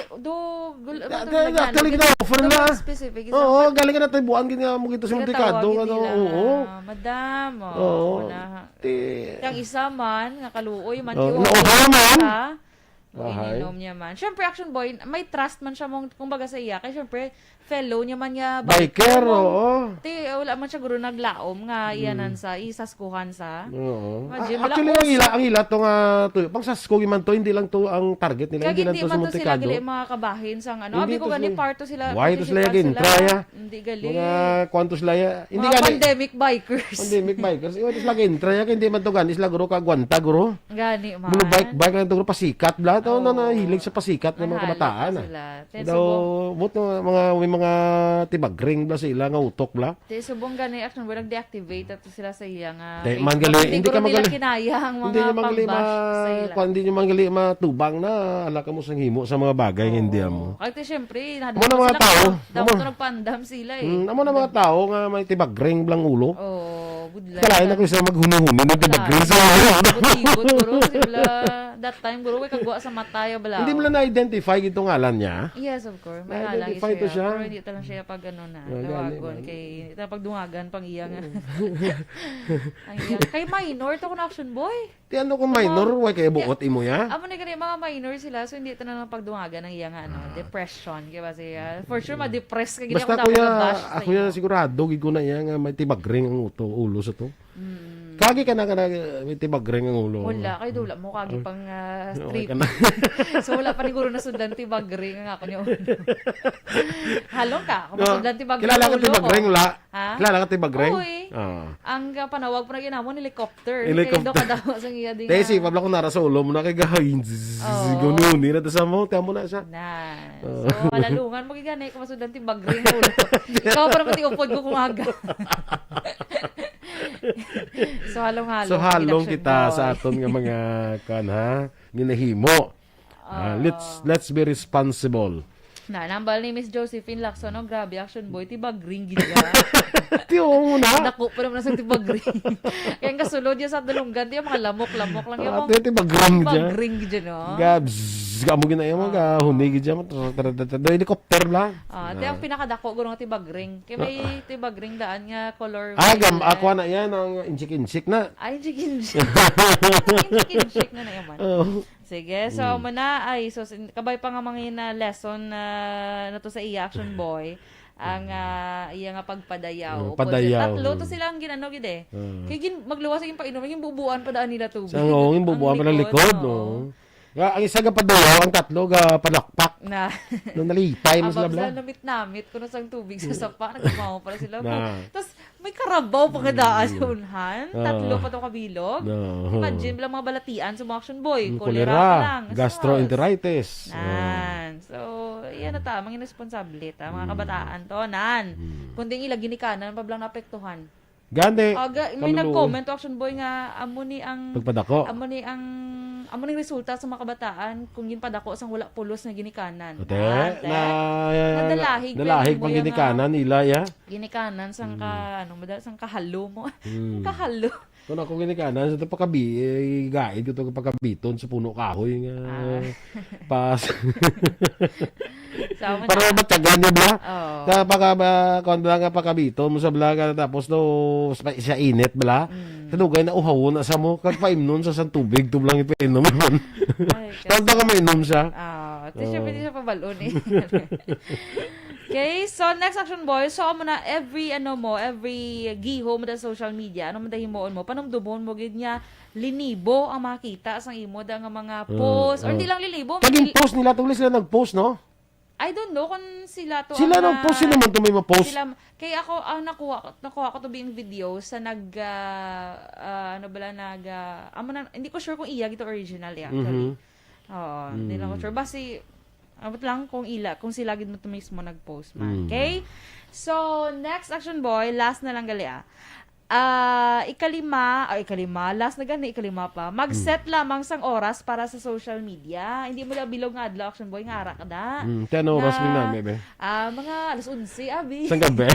actually gina-offer na. Specific. Oo, galing ka na tayo buwan gina mo gito si Monticado. Oo. Madam. Oo. Yang isa man nga kaluoy man ininom niya man. Siyempre, action boy, may trust man siya mong, kumbaga sa iya. Kaya siyempre, fellow niya man niya. Biker, oo. Wala man siya guro naglaom nga iyanan sa isaskuhan sa. Oo. Actually, ang ila to nga, pang saskuhin man to, hindi lang to ang target nila. Kaya hindi man to sila gali mga kabahin sang ano. Abi ko gani parto sila. Why to sila yagin? Traya. Hindi gali. Mga kwantos laya. Mga pandemic bikers. Pandemic bikers. Iwan to sila gin. Traya, hindi man to gani sila guro kagwanta guro. Gani man. Bike lang to guro pasikat. Bla to na nahilig sa pasikat ng mga kabataan. Daw, may mga tibagring bla sila nga utok bla. Subong gani action boy nag-deactivate ato sila sa iya nga. Hindi ka magaling. Kinaya ang mga pambash sa ila. Hindi nyo magaling matubang na ala ka mo sang himo sa mga bagay hindi mo. Kasi syempre, amo na mga tao. Dapat nagpandam sila eh. Amo na mga tao nga may tibagring blang ulo. Oo, budlay. Kalain na ko sa maghunu-huno ng tibagring sa ulo. Butibot guro sila That time, guro, may kagwa sa mataya bala. Hindi mo lang na-identify itong ngalan niya. Yes, of course. May halang Na-identify to siya. Pero hindi talang siya pag ano na. Gani, Lawagon. gani. Kay, hindi talang pagdungagan pang iya nga. Ang iya. Kay minor, to kung action boy. Ti ano kung minor, why kaya buot imo ya? Amo na ganyan, mga minor sila, so hindi ito na lang pagdungagan ng iya nga, depression. Kaya ba siya, for sure, ma-depress ka. Basta ako ya sigurado, gigo na iya nga may tibagring ang ulo sa to. Kagi ka na may tibagring ang ulo. Wala, kay dula mo kagi pang Okay strip. ka na. So wala pa rin guro na sundan tibagring ang ako niyo. Halong ka, kung sundan tibagring Kilala ka ulo tibagring, ko. la? Ha? Kilala ka tibagring? Uy. Ah. Ang panawag po na ginamon, helicopter. Helicopter. Kaya do ka daw sa iya din. Tesi, pabla ko nara sa ulo mo na kay gahayin. Ganoon, hindi na sa mo, tiyan mo na siya. Na. So, halalungan mo gigani kung masundan tibagring ang ulo. Ikaw pa naman upod ko kumaga. So halong-halong. So halong Induction kita boy. sa aton nga mga ginahimo. Let's be responsible. Na, nambal ni Miss Josephine Lacson, no? Grabe, action boy, tibagring gid ya. Tiyo mo na. Dako pa naman sa tibagring. Kaya ang kasulod niya sa dalunggan, yung mga lamok-lamok lang yung Ate tibagring dyan. tibagring gid no? Gabs, kamo ginaya mo ga hunig dyan mo. Helicopter la. Ate ang pinakadako guro nga tibagring. Kaya may tibagring daan nga color. Gam ako na yan ang inchik-inchik na. Ay, chicken-chick. Chicken-chick na yaman. Sige, so muna ay so kabay pa nga mga na lesson na to sa action boy ang iya nga pagpadayaw. Padayaw. Tatlo to sila ang ginano gid eh. Kay magluwas yung painom, yung bubuan pa daan nila tubig. Sa ngong bubuan pa ng likod no. Ang isa ga padayaw, ang tatlo ga palakpak. Na. Nung nalipay mo sila bla. Namit kuno sang tubig sa sapa, nagmao para sila. Na. Tapos may karabaw pa kadaan sa unhan. Tatlo pa to kabilog. No. Imagine bilang mga balatian sa mga action boy. Kolera pa Kolera, lang. gastroenteritis. Nan. So, yan na ta, mga irresponsible ta, mga kabataan to, nan. Kundi ilagi ni kanan, pablang naapektuhan. Gande. May nag-comment to action boy nga amo ni ang Pagpadako. amo ni resulta sa mga kabataan kung ginpadako sang wala pulos na ginikanan. Ote, dalahig mo pang yung, ginikanan nila ya. Ginikanan sang sang kahalo mo. Kahalo. Kung ako ginikanan sa gaid ko to pagkabiton sa puno kahoy nga pas. Para matagan niya bla. Sa kon nga pagkabiton mo sa bla tapos no siya init bla. Kadugay na uhaw na sa mo kag paimnon sa tubig tublang ipainom man. Tanto ka mainom siya. Ito siya pabalon eh. Okay, so next action boy, so mo na every giho mo sa social media, ano man himuon mo, panumdumon mo gid niya linibo ang makita sang imo da nga mga post or hindi lang linibo. Kaging post nila tuloy sila nag-post no? I don't know kung sila to sila nang post sila man to may ma-post. Sila kaya ako ang nakuha ko to being video sa hindi ko sure kung iya gito original actually. Hindi lang ko sure basi abot lang kung sila gid mo to mismo nag-post man. Okay? So, next action boy, last na lang gali ikalima, last na gani, ikalima pa. Mag-set lamang sang oras para sa social media. Hindi mo lang bilog nga adlaw action boy nga ara ka da. Kano oras min na bebe? Mga alas 11 abi. Sang gabi.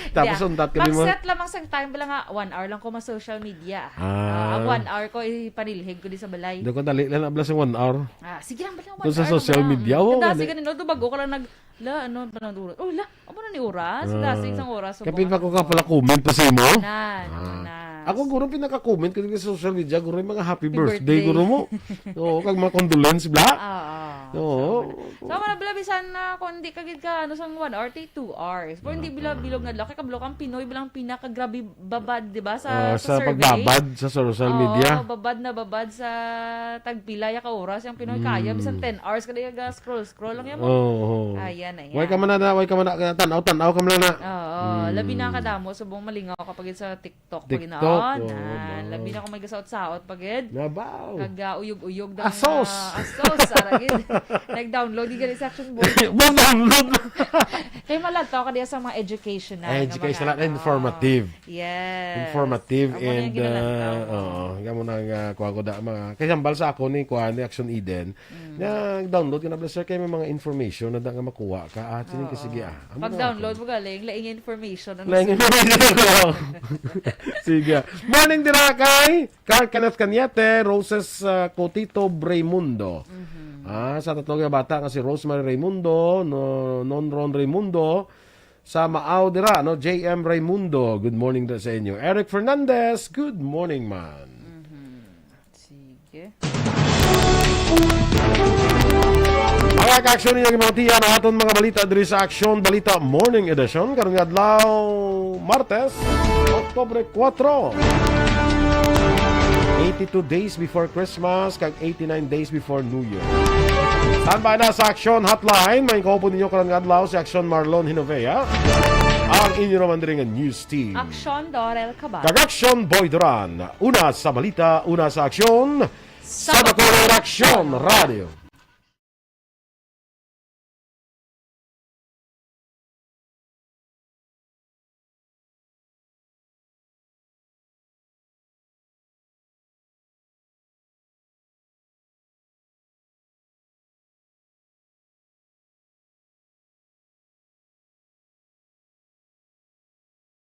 Tapos untat ka mo. Mag-set lamang sang time bala nga 1 hour lang ko ma social media. Ang 1 hour ko ipanilhig ko di sa balay. Dako dali lang abla sa 1 hour. Sige lang bala 1 hour. Sa social media Kasi ganun do bago ka lang amo na ni oras. Dasig sang oras. Kapin pa ko ka pala comment pa sa imo. Na. Ako guro pinaka-comment ko sa social media guro mga happy birthday guro mo. Oo, kag mga condolence bla. Oo. So man bisan na kung hindi ka gid ka sang 1 hour 2 hours. Pero hindi bilog nga laki kablok ang Pinoy bilang pinaka-grabe babad, di ba sa survey. Pagbabad sa social media. Babad sa tagpila ya ka oras yung Pinoy kaya bisan 10 hours kada ga scroll lang yan mo. Ayan. Way ka man tanaw ka man na. Labi na kadamo subong malingaw kapag sa TikTok pag ginaon. Labi na ko may gasaot-saot pagid. Nabaw. Kag uyog-uyog Asos aragid. Nag-download, di sa action board. Mo download. Kaya malataw ka diya sa mga educational. Educational and informative. Yes. Informative Amo na and yung ginalataw. gamo nang kuha ko da mga kay sambal sa ako ni kuha ni Action Eden. Nag-download ka na sir kay may mga information na da nga makuha ka. Sinin ka sige Pag-download mo galing, laing information. Laing information. Sige. Morning dira kay Carl Kenneth Cañete, Roses Cotito Raimundo. Sa tatlong nga bata nga si Rosemary Raimundo, Non-Ron Raimundo, sa Maaw dira, no, JM Raimundo. Good morning sa inyo. Eric Fernandez, good morning man. Sige. Mga ka-action niya mga tiyan ang aton mga balita diri sa Action Balita Morning Edition karong adlaw Martes, Oktubre 4. 82 days before Christmas kag 89 days before New Year. Standby na sa Action Hotline. May kaupo ninyo karong adlaw si Action Marlon Hinovea. Ang inyo naman diri nga news team. Action Dorel Cabal. Kag Action Boy Duran. Una sa balita, una sa aksyon. Sa Bacolod Action Radio.